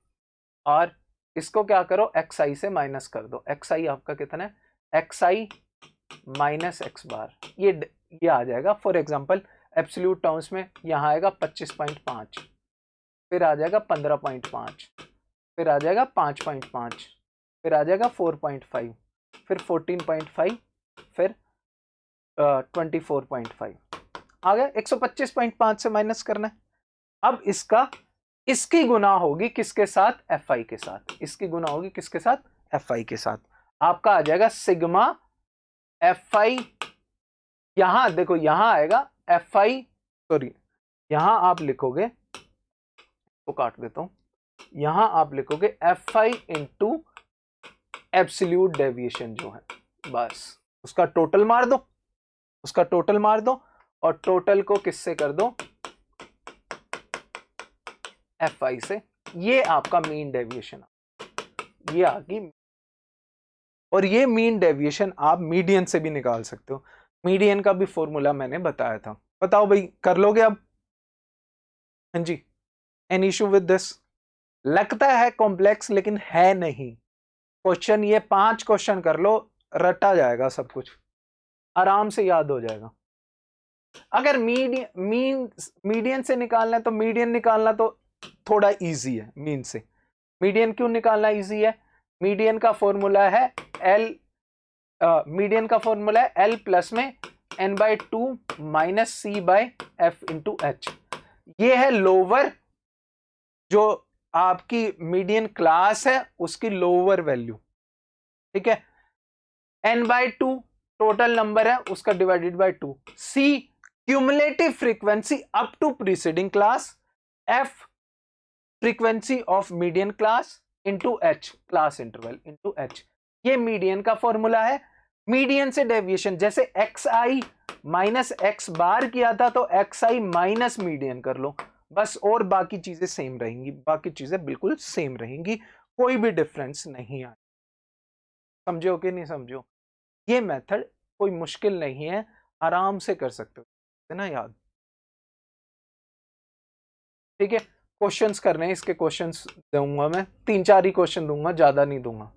और इसको क्या करो XI से माइनस कर दो। XI आपका कितना है, XI माइनस एक्स बार, ये आ जाएगा। फॉर एग्जांपल एब्सोल्यूट टर्म्स में यहां आएगा 25.5, फिर आ जाएगा 15.5, फिर आ जाएगा 5.5, फिर आ जाएगा 4.5, फिर 14.5, फिर 24.5 आ गया। 125.5 से माइनस करना है। अब इसकी गुना होगी किसके साथ, FI के साथ। इसकी गुना होगी किसके साथ, FI के साथ। आपका आ जाएगा सिग्मा FI, यहां देखो यहां आएगा FI, सॉरी यहां आप लिखोगे, तो काट देता हूं, यहां आप लिखोगे FI इंटू एब्सोल्यूट डेविएशन जो है, बस उसका टोटल मार दो, उसका टोटल मार दो, और टोटल को किससे कर दो, FI से। ये आपका मीन डेविएशन, ये आ गई। और ये मीन डेविएशन आप मीडियन से भी निकाल सकते हो। मीडियन का भी फॉर्मूला मैंने बताया था। बताओ भाई कर लोगे अब? हाँ जी, एनी इशू विद दिस? लगता है कॉम्प्लेक्स लेकिन है नहीं। क्वेश्चन ये 5 क्वेश्चन कर लो, रटा जाएगा सब कुछ, आराम से याद हो जाएगा। अगर मीडियन से निकालना है तो मीडियन निकालना तो थोड़ा इजी है मीन से। मीडियन क्यों निकालना इजी है, मीडियन का फॉर्मूला है मीडियन का फॉर्मूला है L प्लस में n/2 minus C/F into H। ये है लोअर, जो आपकी मीडियन क्लास है उसकी लोअर वैल्यू। ठीक है, n/2 टोटल नंबर है उसका divided by 2, C cumulative frequency up to preceding class, F frequency of median class into H class interval into H। ये मीडियन का फॉर्मूला है। मीडियन से डेविएशन, जैसे XI माइनस एक्स बार किया था तो XI माइनस मीडियन कर लो, बस, और बाकी चीजें सेम रहेंगी, बाकी चीजें बिल्कुल सेम रहेंगी, कोई भी डिफरेंस नहीं आए। समझो कि नहीं समझो? ये मेथड कोई मुश्किल नहीं है, आराम से कर सकते हो, है ना याद? ठीक है, क्वेश्चंस कर रहे हैं, इसके क्वेश्चंस दूंगा मैं, 3-4 ही क्वेश्चन दूंगा, ज्यादा नहीं दूंगा।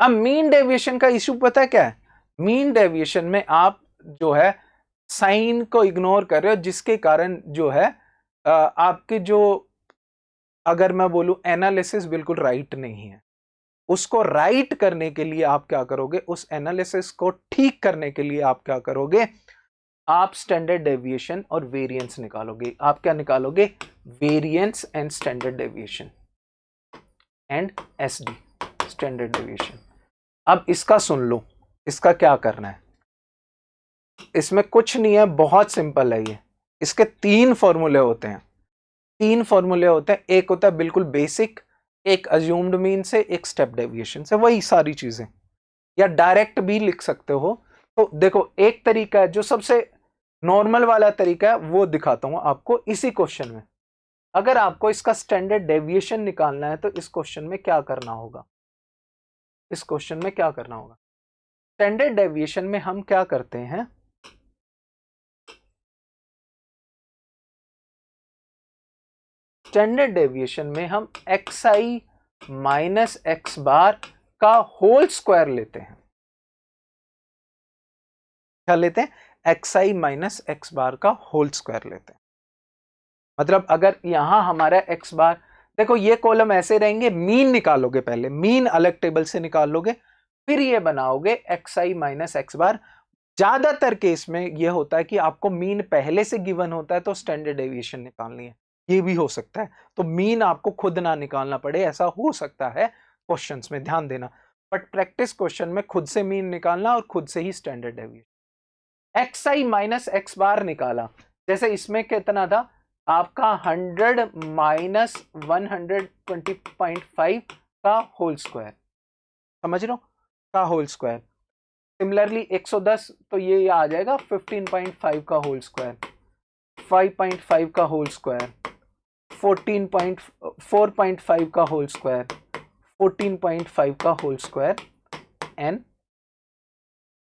अब मीन डेविएशन का इशू पता है क्या है? मीन डेविएशन में आप जो है साइन को इग्नोर कर रहे हो, जिसके कारण जो है आपके जो, अगर मैं बोलूं एनालिसिस बिल्कुल राइट नहीं है। उसको राइट करने के लिए आप क्या करोगे, उस एनालिसिस को ठीक करने के लिए आप क्या करोगे, आप स्टैंडर्ड डेविएशन और वेरिएंस निकालोगे। आप क्या निकालोगे? Variance and standard deviation and SD, standard deviation. अब इसका सुन लो, इसका क्या करना है, इसमें कुछ नहीं है, बहुत सिंपल है ये। इसके 3 फॉर्मूले होते हैं, 3 फॉर्मूले होते हैं। एक होता है बिल्कुल बेसिक, एक अज्यूम्ड मीन से, एक स्टेप डेविएशन से, वही सारी चीजें, या डायरेक्ट भी लिख सकते हो। तो देखो, एक तरीका है जो सबसे नॉर्मल वाला तरीका है, वो दिखाता हूं आपको इसी क्वेश्चन में। अगर आपको इसका स्टैंडर्ड डेविएशन निकालना है तो इस क्वेश्चन में क्या करना होगा, इस क्वेश्चन में क्या करना होगा? स्टैंडर्ड डेविएशन में हम क्या करते हैं, स्टैंडर्ड डेविएशन में हम xi माइनस एक्स बार का होल स्क्वायर लेते हैं। क्या लेते हैं? xi माइनस एक्स बार का होल स्क्वायर लेते हैं। मतलब अगर यहां हमारा x बार, देखो ये कॉलम ऐसे रहेंगे, मीन निकालोगे, पहले मीन अलग टेबल से निकाल लोगे, फिर ये बनाओगे xi माइनस एक्स बार। ज्यादातर केस में ये होता है कि आपको मीन पहले से गिवन होता है तो स्टैंडर्ड डेविएशन निकालनी है, ये भी हो सकता है, तो मीन आपको खुद ना निकालना पड़े, ऐसा हो सकता है क्वेश्चंस में, ध्यान देना। बट प्रैक्टिस क्वेश्चन में खुद से मीन निकालना और खुद से ही standard deviation. xi minus x bar निकाला, जैसे इसमें कितना था आपका 100 माइनस 120.5 का होल स्क्वायर, समझ लो, का होल स्क्वायर। सिमिलरली 110, तो ये आ जाएगा 15.5 का होल स्क्वायर, 5.5 का होल स्क्वायर, 4.5 का होल स्क्वायर, 14.5 का होल स्क्वायर एंड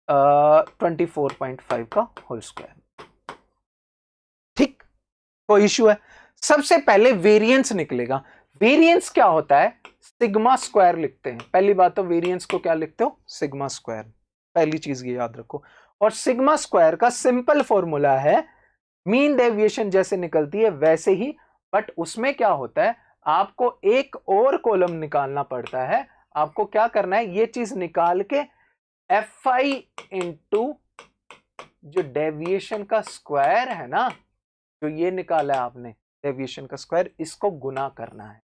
24.5 का होल स्क्वायर। ठीक, कोई इश्यू है? सबसे पहले वेरिएंस निकलेगा। वेरिएंस क्या होता है? सिग्मा स्क्वायर लिखते हैं। पहली बात तो वेरिएंस को क्या लिखते हो? सिग्मा स्क्वायर, पहली चीज ये याद रखो। और सिग्मा स्क्वायर का सिंपल फॉर्मूला है, मीन डेविएशन जैसे निकलती है वैसे ही, बट उसमें क्या होता है, आपको एक और कॉलम निकालना पड़ता है। आपको क्या करना है, ये चीज निकाल के fi इंटू जो डेविएशन का स्क्वायर है ना, जो ये निकाला है आपने डेविएशन का स्क्वायर, इसको गुना करना है,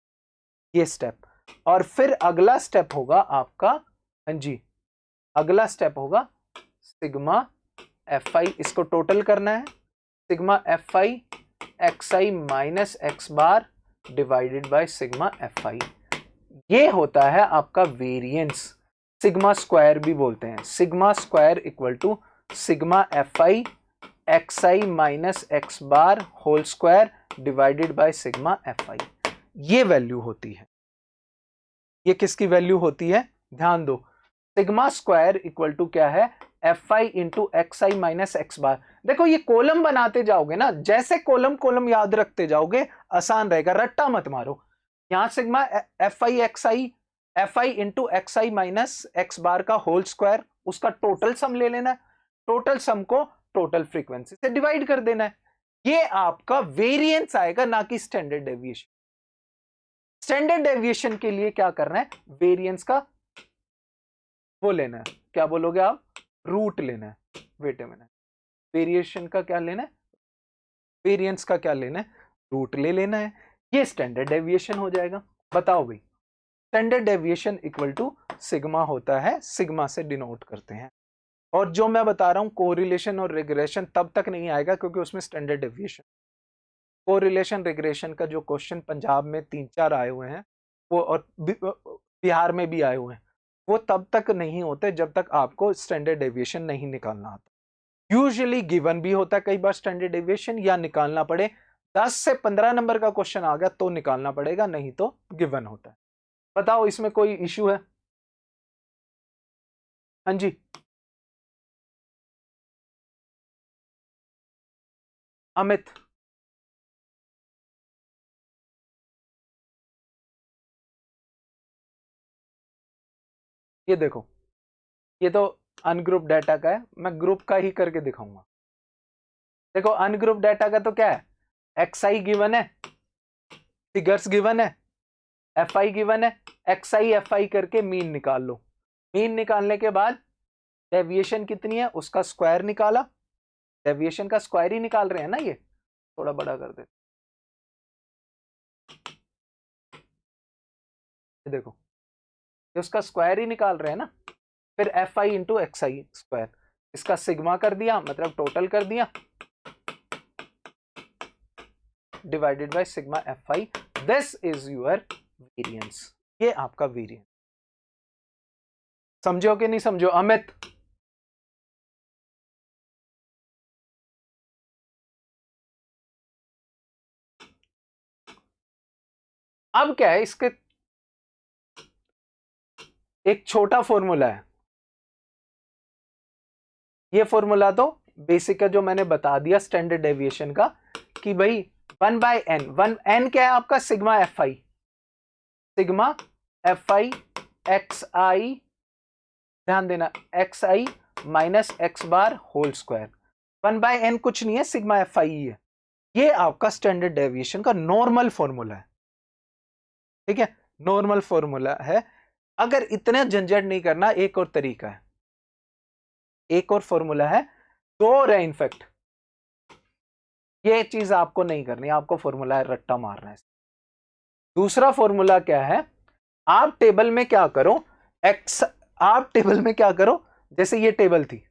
ये स्टेप। और फिर अगला स्टेप होगा आपका, हाँ जी, अगला स्टेप होगा सिग्मा fi, इसको टोटल करना है, sigma fi xi minus x bar divided by sigma fi। ये होता है आपका वेरिएंस, सिग्मा स्क्वायर भी बोलते हैं। Sigma square equal to sigma fi xi minus x bar whole square divided by sigma fi। ये वैल्यू होती है, ये किसकी वैल्यू होती है? ध्यान दो, सिग्मा स्क्वायर इक्वल टू क्या है? fi इंटू एक्स आई माइनस एक्स बार। देखो ये कॉलम बनाते जाओगे ना, जैसे कॉलम कॉलम याद रखते जाओगे आसान रहेगा, रट्टा मत मारो। यहां सिग्मा fi इंटू एक्स आई माइनस एक्स बार का होल स्क्वायर, उसका टोटल सम ले लेना है, टोटल सम को टोटल फ्रीक्वेंसी से डिवाइड कर देना है। ये आपका वेरिएंस आएगा, ना कि स्टैंडर्ड डेविएशन। स्टैंडर्ड डेविएशन के लिए क्या करना है, वेरिएंस का वो लेना है, क्या बोलोगे आप? रूट लेना है। वेट ए मिनट, वेरिएशन का क्या लेना है, वेरिएंस का क्या लेना है? रूट ले लेना है। ये स्टैंडर्ड डेविएशन हो जाएगा। बताओ भाई, standard deviation equal to sigma होता है, सिग्मा से डिनोट करते हैं। और जो मैं बता रहा हूं कोरिलेशन और रिग्रेशन तब तक नहीं आएगा क्योंकि उसमें स्टैंडर्ड डेविएशन, कोरिलेशन रिग्रेशन का जो क्वेश्चन पंजाब में 3-4 आए हुए हैं, वो और बिहार में भी आए हुए हैं, वो तब तक नहीं होते जब तक आपको स्टैंडर्ड डेविएशन नहीं निकालना आता। यूजुअली गिवन भी होता है कई बार स्टैंडर्ड डेविएशन, या निकालना पड़े 10 से 15 नंबर का क्वेश्चन आ गया तो निकालना पड़ेगा, नहीं तो गिवन होता है। बताओ इसमें कोई इश्यू है? हाँ जी, अमित। ये देखो, ये तो अनग्रुप डाटा का है, मैं ग्रुप का ही करके दिखाऊंगा। देखो अनग्रुप डाटा का तो क्या है, एक्स आई गिवन है, फिगर्स गिवन है, एफ आई गिवन है, एक्स आई करके मीन निकाल लो। मीन निकालने के बाद डेविएशन कितनी है उसका स्क्वायर निकाला, डेविएशन का स्क्वायर ही निकाल रहे हैं ना, ये थोड़ा बड़ा कर देते, ये देखो, ये उसका स्क्वायर ही निकाल रहे हैं ना। फिर F I into x I square, इसका सिग्मा कर दिया, मतलब टोटल कर दिया, divided by sigma F I, this is your variance. ये आपका वेरिएंस। समझो कि नहीं समझो अमित? अब क्या है, इसके एक छोटा फॉर्मूला है, ये फॉर्मूला तो बेसिक है जो मैंने बता दिया स्टैंडर्ड डेविएशन का, कि भाई 1/n, 1n क्या है आपका, sigma F I, sigma F I x i, ध्यान देना, एक्स आई minus x bar whole square. 1/n कुछ नहीं है, सिग्मा एफ आई है। ये आपका स्टैंडर्ड डेविएशन का नॉर्मल फॉर्मूला है, ठीक है, नॉर्मल फॉर्मूला है। अगर इतना झंझट नहीं करना, एक और तरीका है, एक और फॉर्मूला है, दो और है इनफैक्ट, ये चीज आपको नहीं करनी, आपको फॉर्मूला है रट्टा मारना है। दूसरा फॉर्मूला क्या है, आप टेबल में क्या करो, एक्स, आप टेबल में क्या करो, जैसे ये टेबल थी,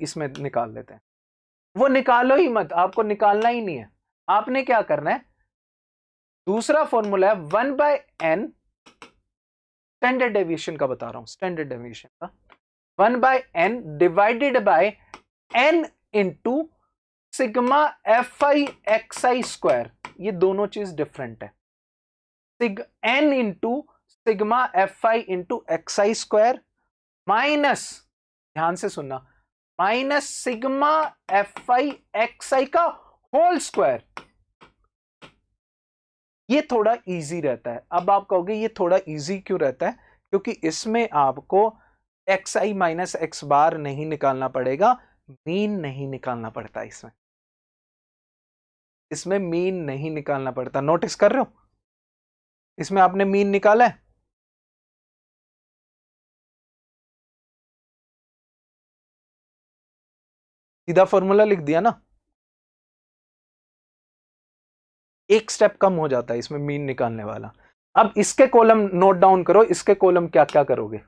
इसमें निकाल लेते हैं, वो निकालो ही मत, आपको निकालना ही नहीं है। आपने क्या करना है, दूसरा फॉर्मूला है 1/n, स्टैंडर्ड डेविएशन का बता रहा हूं, स्टैंडर्ड डेविएशन का, 1/n divided by n into sigma F I x I square. ये दोनों चीज डिफरेंट है, n into sigma F I into x I square minus, ध्यान से सुनना, minus sigma F I x i का होल स्क्वायर। ये थोड़ा इजी रहता है। अब आप कहोगे ये थोड़ा इजी क्यों रहता है, क्योंकि इसमें आपको एक्स आई माइनस एक्स बार नहीं निकालना पड़ेगा, मीन नहीं निकालना पड़ता, इसमें मीन नहीं निकालना पड़ता। नोटिस कर रहे हो, इसमें आपने मीन निकाला है, सीधा फॉर्मूला लिख दिया ना, एक स्टेप कम हो जाता है इसमें मीन निकालने वाला। अब इसके कॉलम नोट डाउन करो, इसके कॉलम क्या क्या करोगे,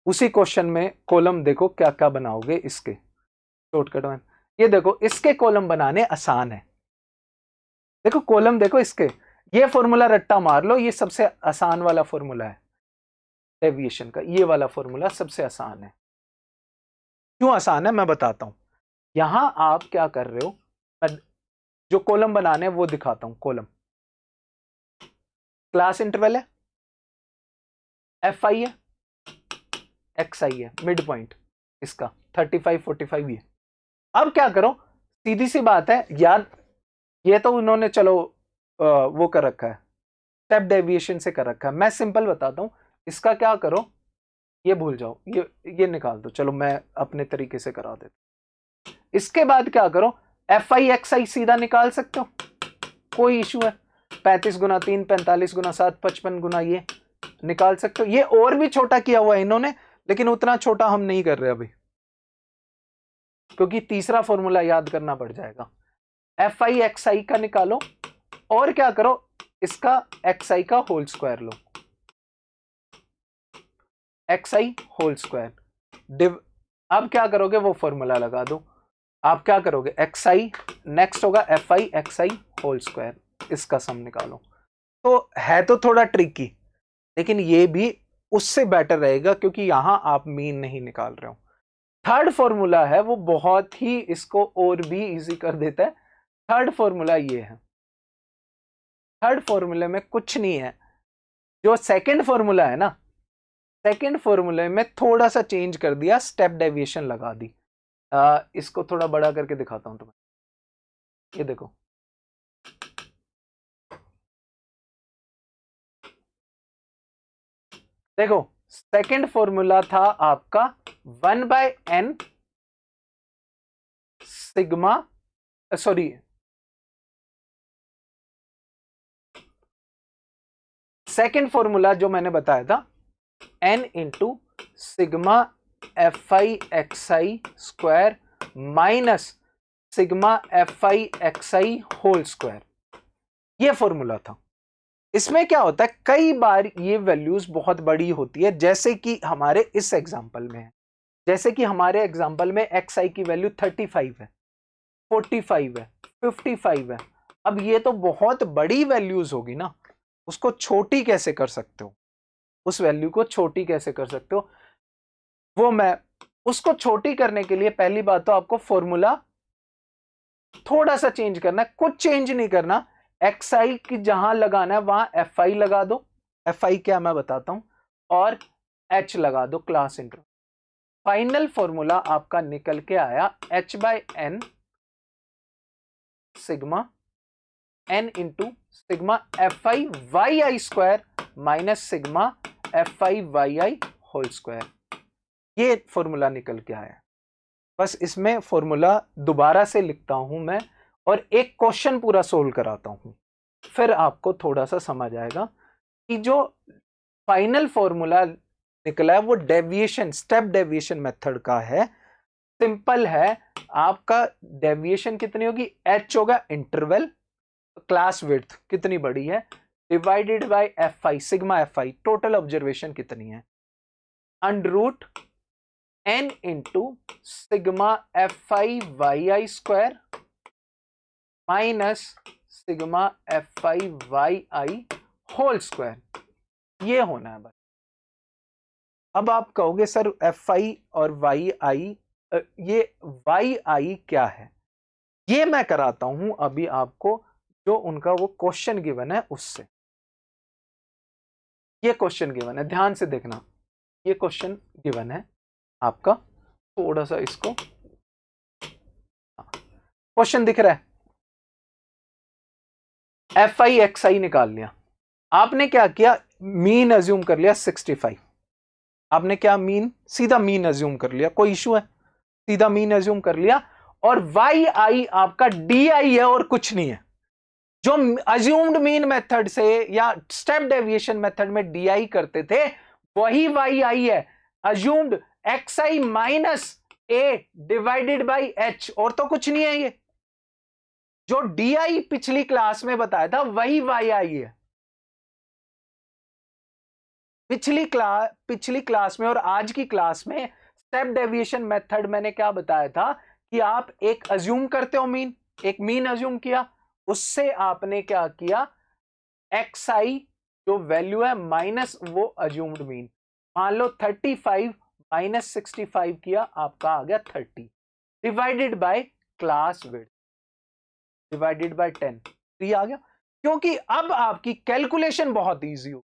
उसी क्वेश्चन में कॉलम देखो क्या क्या बनाओगे इसके, शॉर्टकट में। ये देखो इसके कॉलम बनाने आसान है, देखो कॉलम देखो इसके, ये फॉर्मूला रट्टा मार लो, ये सबसे आसान वाला फॉर्मूला है डेविएशन का, ये वाला फॉर्मूला सबसे आसान है। क्यों आसान है मैं बताता हूं। यहां आप क्या कर रहे हो, मैं जो कॉलम बनाने वो दिखाता हूं। कॉलम क्लास इंटरवल है, एफ आई है, एक्स आई है, मिड पॉइंट इसका 35 45 ये। अब क्या करो, सीधी सी बात है यार, ये तो उन्होंने चलो वो कर रखा है, स्टेप डेविएशन से कर रखा है, मैं सिंपल बताता हूं। इसका क्या करो, ये भूल जाओ, ये निकाल दो, चलो मैं अपने तरीके से करा देता। इसके बाद क्या करो, एफ आई एक्स आई सीधा निकाल सकते हो, कोई इशू है, 35 गुना 3, 45 गुना 7, 55 गुना ये निकाल सकते हो। ये और भी छोटा किया हुआ है इन्होंने, लेकिन उतना छोटा हम नहीं कर रहे अभी, क्योंकि तीसरा फॉर्मूला याद करना पड़ जाएगा। एफ आई एक्स आई का निकालो, और क्या करो, इसका एक्स आई का whole square low, x I whole square. अब क्या करोगे, वो फॉर्मूला लगा दो। आप क्या करोगे, एक्स आई, नेक्स्ट होगा F I x I whole square, इसका सम निकालो। तो है तो थोड़ा ट्रिकी, लेकिन ये भी उससे बेटर रहेगा, क्योंकि यहां आप मीन नहीं निकाल रहे हो। थर्ड फॉर्मूला है वो बहुत ही इसको और भी इजी कर देता है। थर्ड फॉर्मूला ये है, थर्ड फॉर्मूले में कुछ नहीं है, जो सेकंड फॉर्मूला है ना, सेकंड फॉर्मूले में थोड़ा सा चेंज कर दिया, स्टेप डेविएशन लगा दी। इसको थोड़ा बड़ा करके दिखाता हूं तुम्हें, ये देखो, देखो सेकंड फॉर्मूला था आपका 1/n sigma, sorry second formula जो मैंने बताया था n into sigma F I x I square minus sigma F I x I whole square, ये फॉर्मूला था। इसमें क्या होता है, कई बार ये वैल्यूज बहुत बड़ी होती है, जैसे कि हमारे इस एग्जांपल में है, जैसे कि हमारे एग्जांपल में एक्स आई की वैल्यू 35 है, 45 है, 55 है। अब ये तो बहुत बड़ी वैल्यूज होगी ना, उसको छोटी कैसे कर सकते हो, उस वैल्यू को छोटी कैसे कर सकते हो, वो मैं उसको छोटी करने के लिए पहली बात तो आपको फॉर्मूला थोड़ा सा चेंज करना है, कुछ चेंज नहीं करना, एक्स आई की जहां लगाना है वहां एफ आई लगा दो, एफ आई क्या मैं बताता हूं, और एच लगा दो क्लास इंटरवल। फाइनल फॉर्मूला आपका निकल के आया h/n sigma n into sigma F I Y I square minus sigma F I Y I whole square, ये फॉर्मूला निकल के आया। बस इसमें फॉर्मूला दोबारा से लिखता हूं मैं और एक क्वेश्चन पूरा सोल्व कराता हूं, फिर आपको थोड़ा सा समझ आएगा कि जो फाइनल फॉर्मूला निकला है वो डेविएशन, स्टेप डेविएशन मेथड का है। सिंपल है, आपका डेविएशन कितनी होगी, h होगा इंटरवल, क्लास विड्थ कितनी बड़ी है, divided by F I, sigma F I total observation कितनी है, under root n into sigma F I Y I square minus sigma F I Y I whole square, ये होना है बस। अब आप कहोगे सर एफ आई और वाई आई, ये वाई आई क्या है, ये मैं कराता हूं अभी आपको, जो उनका वो क्वेश्चन गिवन है उससे। ये क्वेश्चन गिवन है, ध्यान से देखना, ये क्वेश्चन गिवन है आपका, थोड़ा सा इसको, क्वेश्चन दिख रहा है, एफ आई एक्स आई निकाल लिया, आपने क्या किया, मीन अज्यूम कर लिया 65, आपने क्या मीन, सीधा मीन अज्यूम कर लिया, कोई इशू है, सीधा मीन अज्यूम कर लिया, और वाई आई आपका डी आई है और कुछ नहीं है, जो अज्यूम्ड मीन मेथड से या स्टेप डेविएशन मेथड में डी आई करते थे वही वाई आई है, assumed x I minus A divided by H, और तो कुछ नहीं है, ये जो डी आई पिछली क्लास में बताया था वही वाई आई है। पिछली क्लास में और आज की क्लास में स्टेप डेविएशन मेथड मैंने क्या बताया था कि आप एक अज्यूम करते हो मीन, एक मीन अज्यूम किया, उससे आपने क्या किया, एक्स आई जो वैल्यू है माइनस वो अज्यूम्ड मीन, मान लो 35 माइनस 65 किया, आपका आ गया 30 divided by class width divided by 10, ये आ गया। क्योंकि अब आपकी कैलकुलेशन बहुत इजी हो,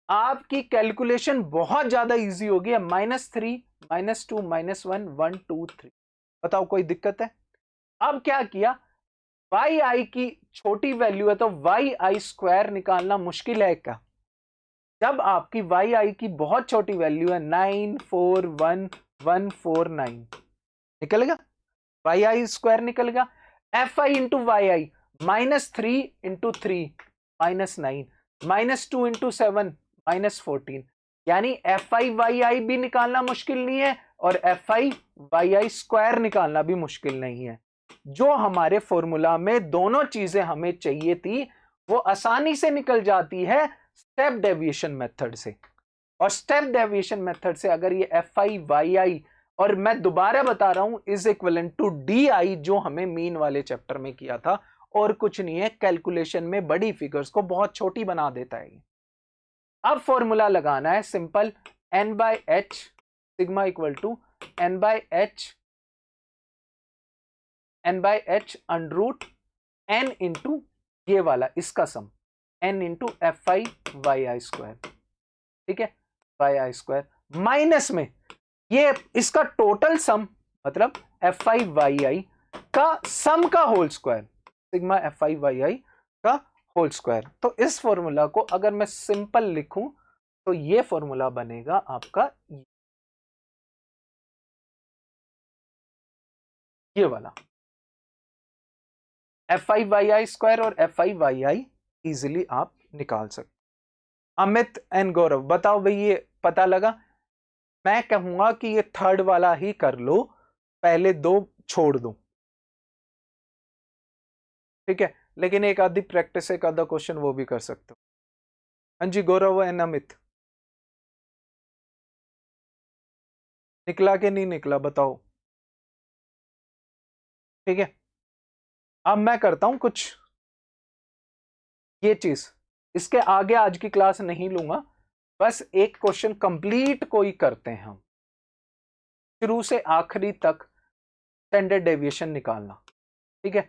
आपकी कैलकुलेशन बहुत ज्यादा इजी हो गई है, -3 -2 -1 1 2 3, बताओ कोई दिक्कत है। अब क्या किया, वाई आई की छोटी वैल्यू है तो वाई आई स्क्वायर निकालना मुश्किल है क्या, जब आपकी वाई आई की बहुत छोटी वैल्यू है 941149, निकलेगा वाई आई स्क्वायर निकलेगा, F I into Y I -3 into 3 -9 -2 into 7 -14, यानी एफ आई वाई आई भी निकालना मुश्किल नहीं है और F I Y I square निकालना भी मुश्किल नहीं है। जो हमारे फॉर्मूला में दोनों चीजें हमें चाहिए थी वो आसानी से निकल जाती है स्टेप डेविएशन मेथड से, और स्टेप डेविएशन मेथड से अगर ये एफ आई वाई आई, और मैं दोबारा बता रहा हूं, is equivalent to D I जो हमें मीन वाले चैप्टर में किया था, और कुछ नहीं है, कैलकुलेशन में बड़ी फिगर्स को बहुत छोटी बना देता है। अब फॉर्मूला लगाना है simple, n by H sigma equal to n by H under root n into ये वाला इसका सम n इंटू एफ आई वाई आई स्क्वायर, ठीक है, वाई आई स्क्वायर माइनस में ये इसका टोटल सम मतलब एफ आई वाई आई का सम का whole square, sigma F I Y i का होल स्क्वायर। तो इस फॉर्मूला को अगर मैं सिंपल लिखूं तो ये फॉर्मूला बनेगा आपका ये वाला, एफ आई वाई आई स्क्वायर और F I Y i easily आप निकाल सकते। अमित एंड गौरव बताओ भाई, ये पता लगा? मैं कहूंगा कि ये थर्ड वाला ही कर लो, पहले दो छोड़ दो, ठीक है, लेकिन एक आधी प्रैक्टिस एक आधा क्वेश्चन वो भी कर सकते हो। हाँ जी गौरव एंड अमित, निकला कि नहीं निकला बताओ? ठीक है, अब मैं करता हूं कुछ ये चीज, इसके आगे आज की क्लास नहीं लूंगा, बस एक क्वेश्चन कंप्लीट कोई करते हैं हम, शुरू से आखिरी तक स्टैंडर्ड डेविएशन निकालना, ठीक है।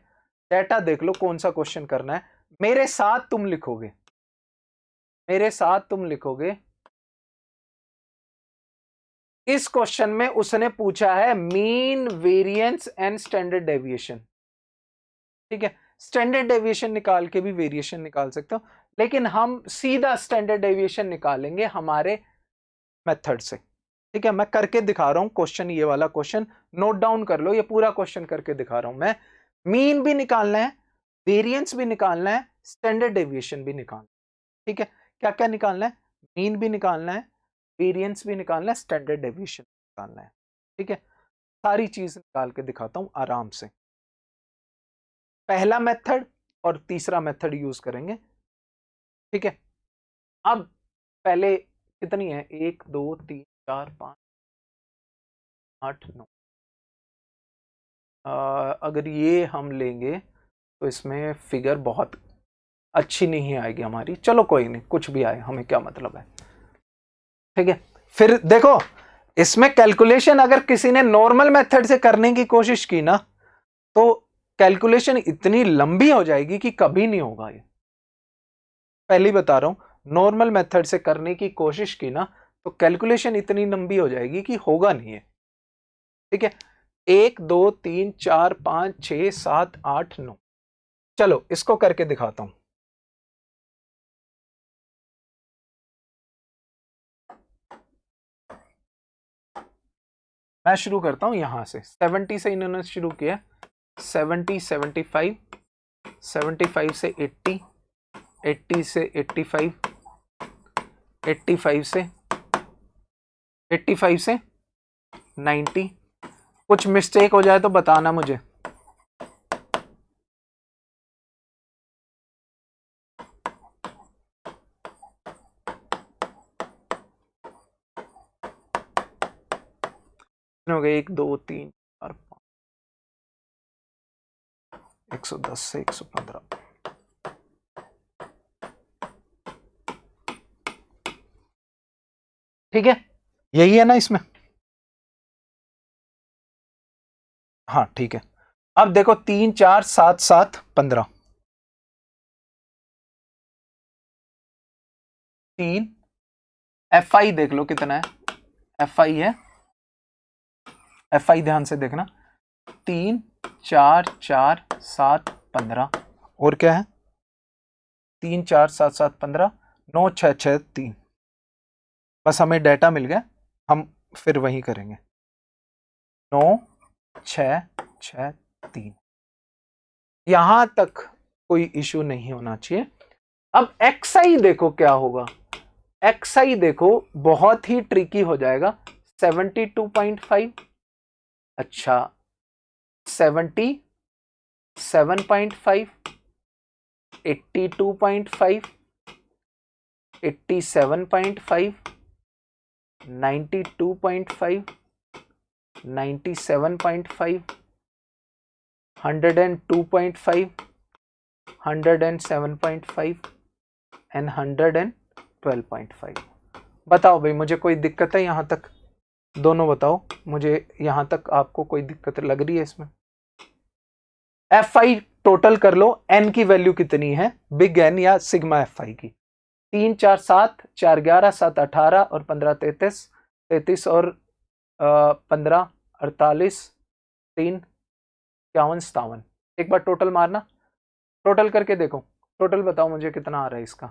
डेटा देख लो कौन सा क्वेश्चन करना है, मेरे साथ तुम लिखोगे, मेरे साथ तुम लिखोगे। इस क्वेश्चन में उसने पूछा है mean variance and standard deviation, ठीक है। स्टैंडर्ड डेविएशन निकाल के भी वेरिएशन निकाल सकते हो, लेकिन हम सीधा स्टैंडर्ड डेविएशन निकालेंगे हमारे मेथड से, ठीक है। मैं करके दिखा रहा हूं क्वेश्चन, ये वाला क्वेश्चन नोट डाउन कर लो, ये पूरा क्वेश्चन करके दिखा रहा हूं मैं। मीन भी निकालना है, वेरिएंस भी निकालना है, स्टैंडर्ड डेविएशन भी निकालना है, ठीक है। क्या क्या निकालना है? मीन भी निकालना है, वेरिएंस भी निकालना है, स्टैंडर्ड डेविएशन निकालना है, ठीक है। सारी चीज निकाल के दिखाता हूं आराम से। पहला मेथड और तीसरा मेथड यूज करेंगे, ठीक है। अब पहले कितनी है, 1 2 3 4 5 8 9, अगर ये हम लेंगे तो इसमें फिगर बहुत अच्छी नहीं आएगी हमारी, चलो कोई नहीं, कुछ भी आए हमें क्या मतलब है, ठीक है। फिर देखो इसमें कैलकुलेशन अगर किसी ने नॉर्मल मेथड से करने की कोशिश की ना तो कैलकुलेशन इतनी लंबी हो जाएगी कि कभी नहीं होगा ये, पहले बता रहा हूं। नॉर्मल मेथड से करने की कोशिश की ना तो कैलकुलेशन इतनी लंबी हो जाएगी कि होगा नहीं है, ठीक है। 1 2 3 4 5 6 7 8 9, चलो इसको करके दिखाता हूं। मैं शुरू करता हूं यहां से, 70 से इन्होंने शुरू किया, 70 75 75 से 80 80 से 85 85 से 85 से 90, कुछ मिस्टेक हो जाए तो बताना मुझे। हो गए 1 2 3 4 5 110 से 115, ठीक है, यही है ना इसमें? हाँ ठीक है। अब देखो 3 4 7 7 15, 3 एफ आई देख लो कितना है, एफ आई है, एफ आई ध्यान से देखना, 3 4 4 7 15, और क्या है 3 4 7 7 15 9 6 6 3, बस हमें डेटा मिल गया, हम फिर वही करेंगे 9 6 6 3, यहां तक कोई इश्यू नहीं होना चाहिए। अब एक्स आई देखो क्या होगा, एक्स आई देखो बहुत ही ट्रिकी हो जाएगा, 72.5, अच्छा 77.5 82.5 87.5 92.5 97.5 102.5 107.5 एंड 112.5। बताओ भाई मुझे कोई दिक्कत है यहां तक? दोनों बताओ मुझे, यहां तक आपको कोई दिक्कत लग रही है इसमें? एफ आई टोटल कर लो, एन की वैल्यू कितनी है, बिग एन या सिग्मा एफ आई की। 3 4 7, 4 11, 7 18 और 15 33, 33 और 15 48, 3 51 57। एक बार टोटल मारना, टोटल करके देखो, टोटल बताओ मुझे कितना आ रहा है इसका।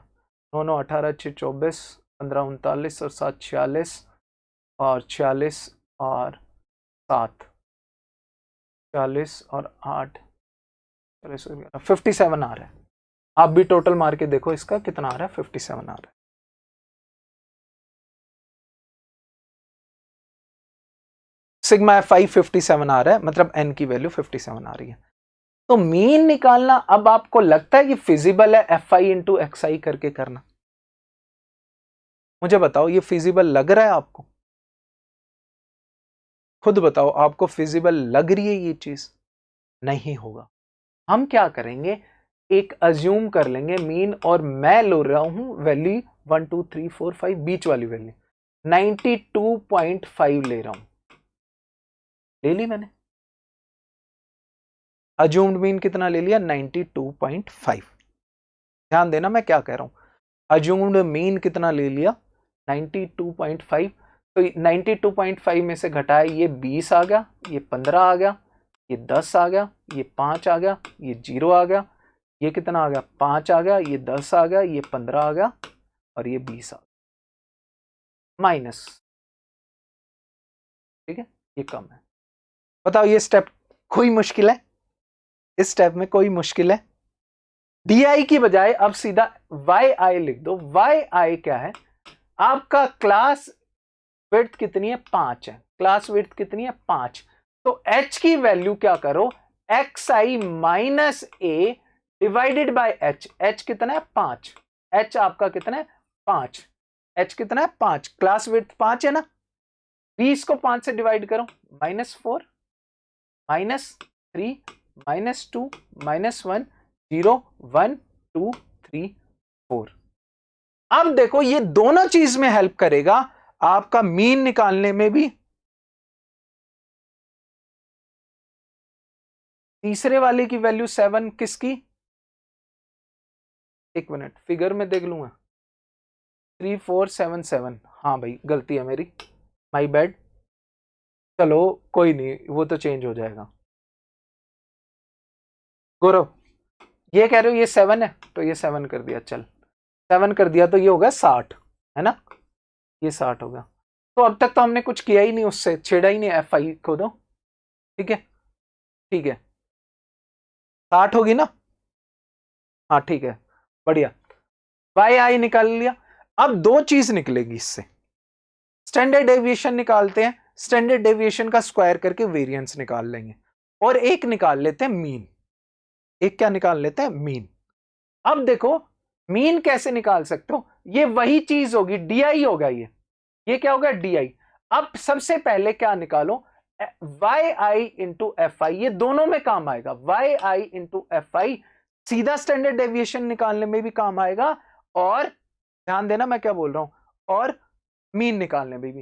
9 9 18 6 24, 15 39 और 7 46 और 46 और 7 40 और 8 40 और 57 आ रहा है। आप भी टोटल मार के देखो इसका कितना आ रहा है, 57 आ रहा है। सिग्मा एफ आई 57 आ रहा है, मतलब एन की वैल्यू 57 आ रही है। तो मीन निकालना अब आपको लगता है कि फिजिबल है एफ आई इंटू एक्स आई करके करना? मुझे बताओ ये फिजिबल लग रहा है आपको? खुद बताओ, आपको फिजिबल लग रही है ये चीज? नहीं होगा। हम क्या करेंगे, एक अज्यूम कर लेंगे मीन, और मैं ले रहा हूं वैल्यू 1 2 3 4 5, बीच वाली वैल्यू 92.5 ले रहा हूं। ले ली मैंने, अज्यूम्ड मीन कितना ले लिया, 92.5। ध्यान देना मैं क्या कह रहा हूं, अज्यूम्ड मीन कितना ले लिया, 92.5। तो 92.5 में से घटाए, ये 20 आ गया, ये 15 आ गया, ये 10 आ गया, ये 5 आ गया, ये 0 आ गया, ये कितना आ गया, 5 आ गया, ये 10 आ गया, ये 15 आ गया और ये 20 आ गया, माइनस। ठीक है, ये कम है। बताओ ये स्टेप कोई मुश्किल है? इस स्टेप में कोई मुश्किल है? डी आई की बजाय अब सीधा वाई आई लिख दो। वाई आई क्या है, आपका क्लास विड्थ कितनी है, 5 है। क्लास विड्थ कितनी है, 5। तो h की वैल्यू क्या करो, x I minus A divided by h। h कितना है, 5। h आपका कितना है, 5। h कितना है, 5। क्लास विड्थ 5 है ना, 20 को 5 से डिवाइड करो, -4, -3, -2, -1, 0, 1 2 3 4। अब देखो ये दोनों चीज में हेल्प करेगा, आपका मीन निकालने में भी। तीसरे वाले की वैल्यू 7 किसकी, एक मिनट फिगर में देख लूंगा, 3477। हाँ भाई गलती है मेरी, माय बैड। चलो कोई नहीं, वो तो चेंज हो जाएगा। गौरव ये कह रहे हो ये 7 है, तो ये 7 कर दिया, चल 7 कर दिया, तो ये होगा 60, है ना, ये 60 होगा। तो अब तक तो हमने कुछ किया ही नहीं, उससे छेड़ा ही नहीं, एफ आई को दो। ठीक है, ठीक है, 60 होगी ना, हाँ ठीक है, बढ़िया। वाई आई निकाल लिया। अब दो चीज निकलेगी इससे, स्टैंडर्ड डेविएशन निकालते हैं, स्टैंडर्ड डेविएशन का स्क्वायर करके वेरिएंस निकाल लेंगे, और एक निकाल लेते हैं मीन। एक क्या निकाल लेते हैं, मीन। अब देखो मीन कैसे निकाल सकते हो, ये वही चीज होगी, डीआई होगा ये क्या होगा, डीआई। अब सबसे पहले क्या निकालो, Y I into F I, ये दोनों में काम आएगा, Y I into F I सीधा स्टैंडर्ड डेविएशन निकालने में भी काम आएगा, और ध्यान देना मैं क्या बोल रहा हूं, और मीन निकालने में भी।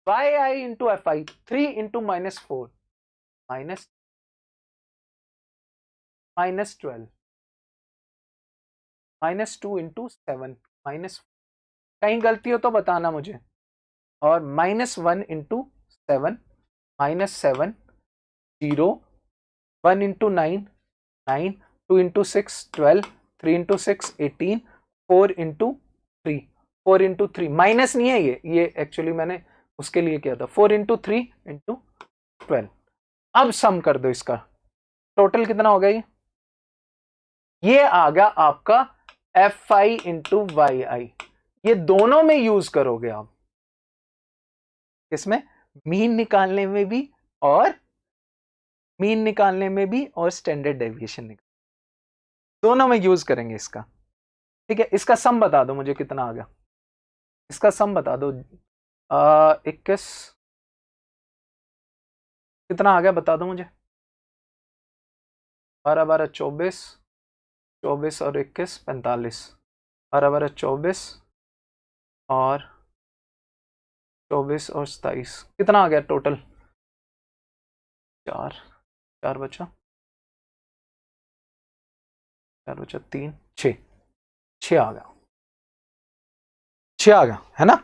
Y I into F I 3 into -4, -12, -2 into 7, minus, कहीं गलती हो तो बताना मुझे, और -1 into 7, -7, 0, 1 into 9, 9, 2 into 6, 12, 3 into 6, 18, 4 into 3, 4 into 3, minus नहीं है ये एक्चुअली मैंने उसके लिए किया था, 4 इंटू 3 इंटू 12। अब सम कर दो इसका, टोटल कितना हो गया ये आ गया आपका एफ आई इंटू वाई आई। ये दोनों में यूज करोगे आप, किसमें, मीन निकालने में भी, और मीन निकालने में भी, और स्टैंडर्ड डेविएशन निकाल, दोनों में यूज करेंगे इसका। ठीक है, इसका सम बता दो मुझे कितना आ गया, इसका सम बता दो। 21 कितना आ गया बता दो मुझे, 12 12 24, 24 और 21 45, 12 12 24 और 24 और 27, कितना आ गया टोटल, 4 4 बचा, 4 4 3 6, 6 आ गया, 6 आ गया है ना।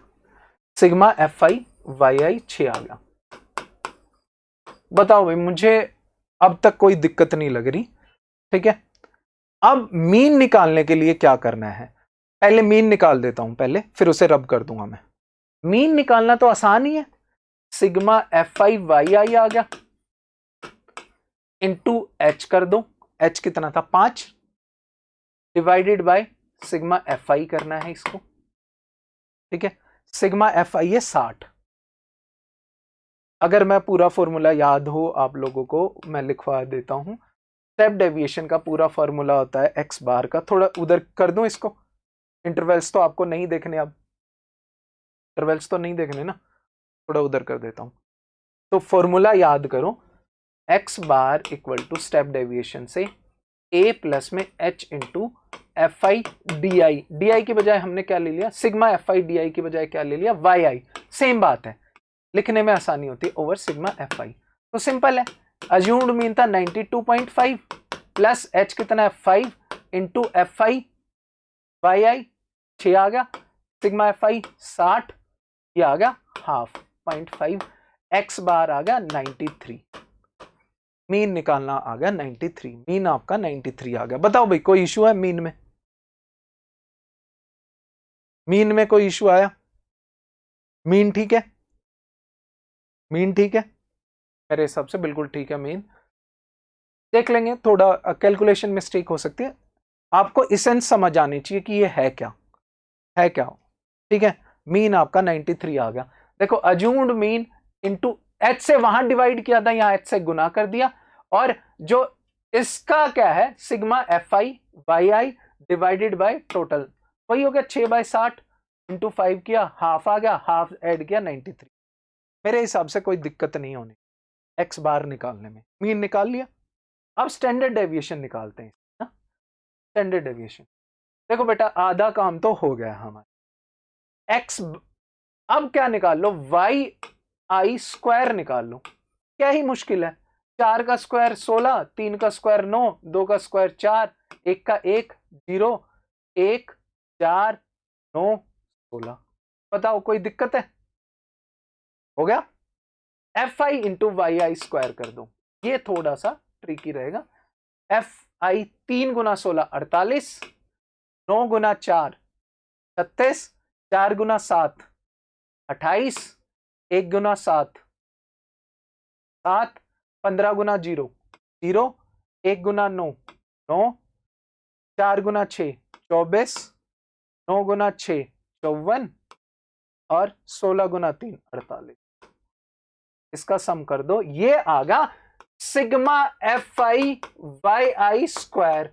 Sigma F I Y I 6 आ गया। बताओ भाई, मुझे अब तक कोई दिक्कत नहीं लग रही, ठीक है। अब मीन निकालने के लिए क्या करना है, पहले मीन निकाल देता हूं पहले, फिर उसे रब कर दूंगा मैं। मीन निकालना तो आसान ही है, सिग्मा एफ आई वाई आई आ गया, इंटू एच कर दो, एच कितना था 5, divided by sigma F I करना है इसको, ठीक है। सिग्मा एफ आई है 60। अगर मैं पूरा फॉर्मूला याद हो आप लोगों को, मैं लिखवा देता हूं। स्टेप डेविएशन का पूरा फॉर्मूला होता है एक्स बार का, थोड़ा उधर कर दूं इसको, इंटरवल्स तो आपको नहीं देखने, अब इंटरवल्स तो नहीं देखने ना, थोड़ा उधर कर देता हूं। तो फॉर्मूला याद करो, X bar equal to step deviation से ए प्लस में H into F I D I, D I की बजाय हमने क्या ले लिया, sigma F I D I की बजाय क्या ले लिया, वाई आई। सेम बात है, लिखने में आसानी होती है, ओवर सिग्मा एफ आई। तो सिंपल है, अज्यूम्ड मीन था 92.5 प्लस एच कितना है 5 into F I Y I 6 आ गया, सिग्मा एफ आई 60, ये आ गया हाफ 0.5, एक्स बार आ गया 93, मीन निकालना आ गया 93, मीन आपका 93 आ गया। बताओ भाई कोई इशू है मीन में, मीन में कोई इशू आया, मीन ठीक है, मीन ठीक है, मेरे हिसाब से बिल्कुल ठीक है मीन। देख लेंगे, थोड़ा कैलकुलेशन मिस्टेक हो सकती है, आपको इसेंस समझ आनी चाहिए कि ये है क्या, है क्या, ठीक है। मीन आपका 93 आ गया। देखो अज्यूम्ड मीन इंटू एच से वहां डिवाइड किया था, यहां एच से गुना कर दिया, और जो इसका क्या है sigma F I Y I divided by total, वही हो गया 6/60 इंटू 5 किया, हाफ आ गया, हाफ ऐड किया 93। मेरे हिसाब से कोई दिक्कत नहीं होनी एक्स बार निकालने में, मीन निकाल लिया। अब स्टैंडर्ड डेविएशन निकालते हैं, स्टैंडर्ड डेविएशन। देखो बेटा आधा काम तो हो गया हमारा, एक्स, अब क्या निकाल लो, वाई आई स्क्वायर निकाल लो, क्या ही मुश्किल है, 4 का स्क्वायर 16, 3 का स्क्वायर 9, 2 का स्क्वायर 4, 1 का 1 0, 1 4 9 16। बताओ कोई दिक्कत है, हो गया। एफ आई इंटू वाई आई स्क्वायर कर दो, ये थोड़ा सा ट्रिकी रहेगा। एफ आई 3 गुना 16 48, 9 गुना 4 36, 4 गुना 7 28, 1 गुना 7 7, 15 गुना 0 0, 1 गुना 9 9, 4 गुना 6 24, 9 गुना 6 54, और 16 गुना 3 48। इसका सम कर दो, ये आगा sigma F I Y I square.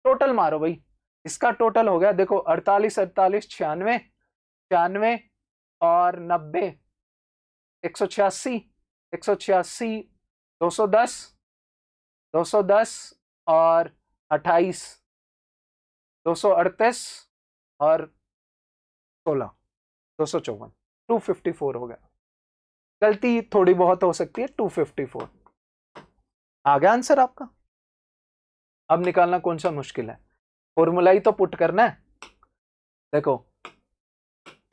Total मारो भाई, इसका टोटल हो गया देखो 48 48 96 96 और 90 186 186 210 210 और 28 238 और 16 254 254 हो गया। गलती थोड़ी बहुत हो सकती है, 254 आ गया आंसर आपका। अब निकालना कौन सा मुश्किल है, फॉर्मूला ही तो पुट करना है। देखो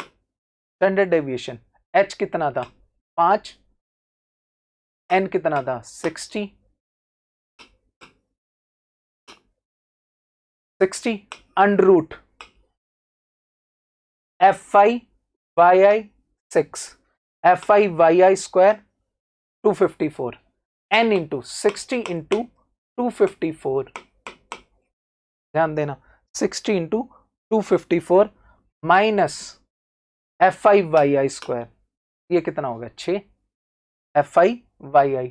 स्टैंडर्ड डेविएशन, एच कितना था 5, एन कितना था 60 under root F I Y I 6, F I Y I square 254, N into 60 into 254, ध्यान देना 60 इंटू 254 माइनस एफ आई वाई आई स्क्वायर, ये कितना हो गया 6, एफ आई वाई आई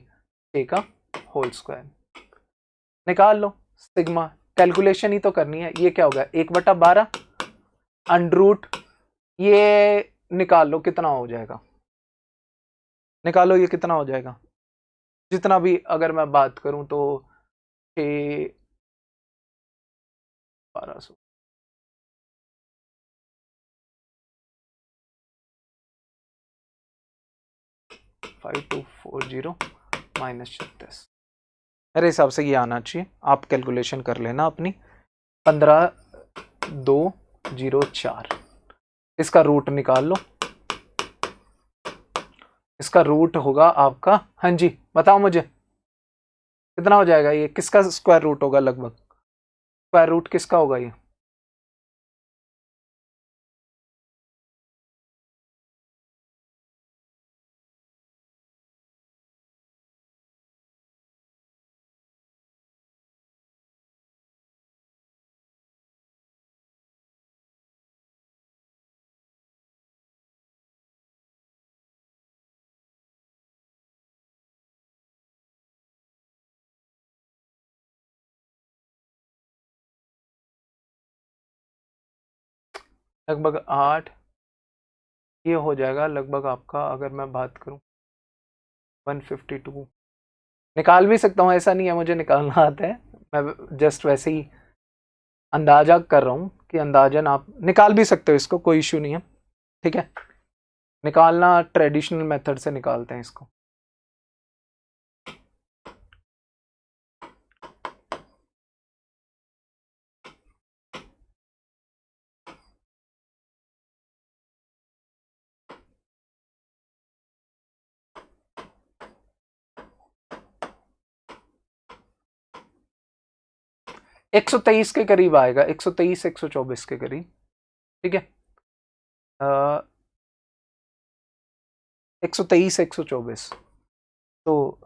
6 का होल स्क्वायर। निकाल लो सिग्मा, कैलकुलेशन ही तो करनी है। ये क्या होगा 1/12 अंडर रूट, ये निकाल लो कितना हो जाएगा, निकालो ये कितना हो जाएगा, जितना भी अगर मैं बात करूं तो 1200 5240 माइनस 36, मेरे हिसाब से ये आना चाहिए, आप कैलकुलेशन कर लेना अपनी। 15,204 इसका रूट निकाल लो। इसका रूट होगा आपका, हाँ जी बताओ मुझे कितना हो जाएगा ये, किसका स्क्वायर रूट होगा लगभग, स्क्वायर रूट किसका होगा ये? लगभग 8, ये हो जाएगा लगभग आपका, अगर मैं बात करूं 152। निकाल भी सकता हूं, ऐसा नहीं है मुझे निकालना आता है, मैं जस्ट वैसे ही अंदाजा कर रहा हूं कि अंदाजन आप निकाल भी सकते हो इसको, कोई इश्यू नहीं है। ठीक है, निकालना ट्रेडिशनल मेथड से निकालते हैं इसको। एक 123 के करीब आएगा, 123 124 के करीब। ठीक है, 123 124, तो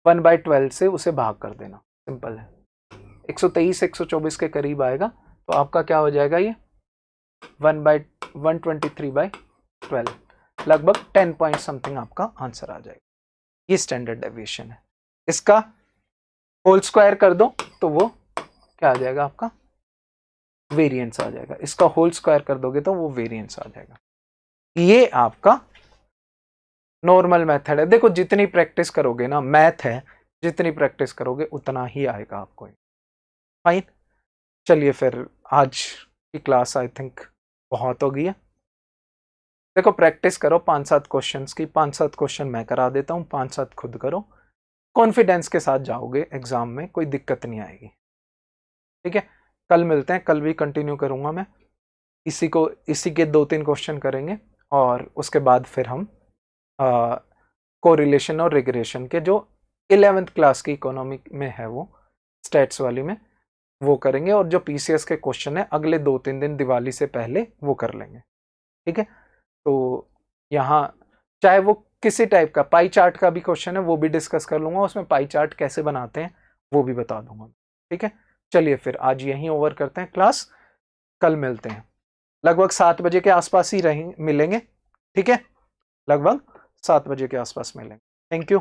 1/12 से उसे भाग कर देना, सिंपल है। 123 124 के करीब आएगा, तो आपका क्या हो जाएगा ये 1/123/12, लगभग 10 पॉइंट समथिंग आपका आंसर आ जाएगा। ये स्टैंडर्ड डेविएशन है। इसका होल स्क्वायर कर दो तो वो क्या आ जाएगा आपका, वेरिएंस आ जाएगा। इसका होल स्क्वायर कर दोगे तो वो वेरिएंस आ जाएगा। ये आपका नॉर्मल मेथड है। देखो जितनी प्रैक्टिस करोगे ना, मैथ है, जितनी प्रैक्टिस करोगे उतना ही आएगा आपको। फाइन, चलिए फिर आज की क्लास आई थिंक बहुत हो गई है। देखो प्रैक्टिस करो 5-7 क्वेश्चंस की, 5-7 क्वेश्चन मैं करा देता हूँ, 5-7 खुद करो, कॉन्फिडेंस के साथ जाओगे एग्जाम में, कोई दिक्कत नहीं आएगी। ठीक है, कल मिलते हैं, कल भी कंटिन्यू करूंगा मैं इसी के 2-3 क्वेश्चन करेंगे, और उसके बाद फिर हम कोरिलेशन और रिग्रेशन के जो 11th क्लास की इकोनॉमिक में है, वो स्टैट्स वाली में वो करेंगे, और जो पीसीएस के क्वेश्चन है अगले 2-3 दिन दिवाली से पहले वो कर लेंगे। ठीक है, तो यहाँ चाहे वो किसी टाइप का पाई चार्ट का भी क्वेश्चन है वो भी डिस्कस कर लूंगा, उसमें पाई चार्ट कैसे बनाते हैं वो भी बता दूंगा। ठीक है, चलिए फिर आज यहीं ओवर करते हैं क्लास, कल मिलते हैं लगभग 7 बजे के आसपास ही मिलेंगे। ठीक है, लगभग 7 बजे के आसपास मिलेंगे। Thank you.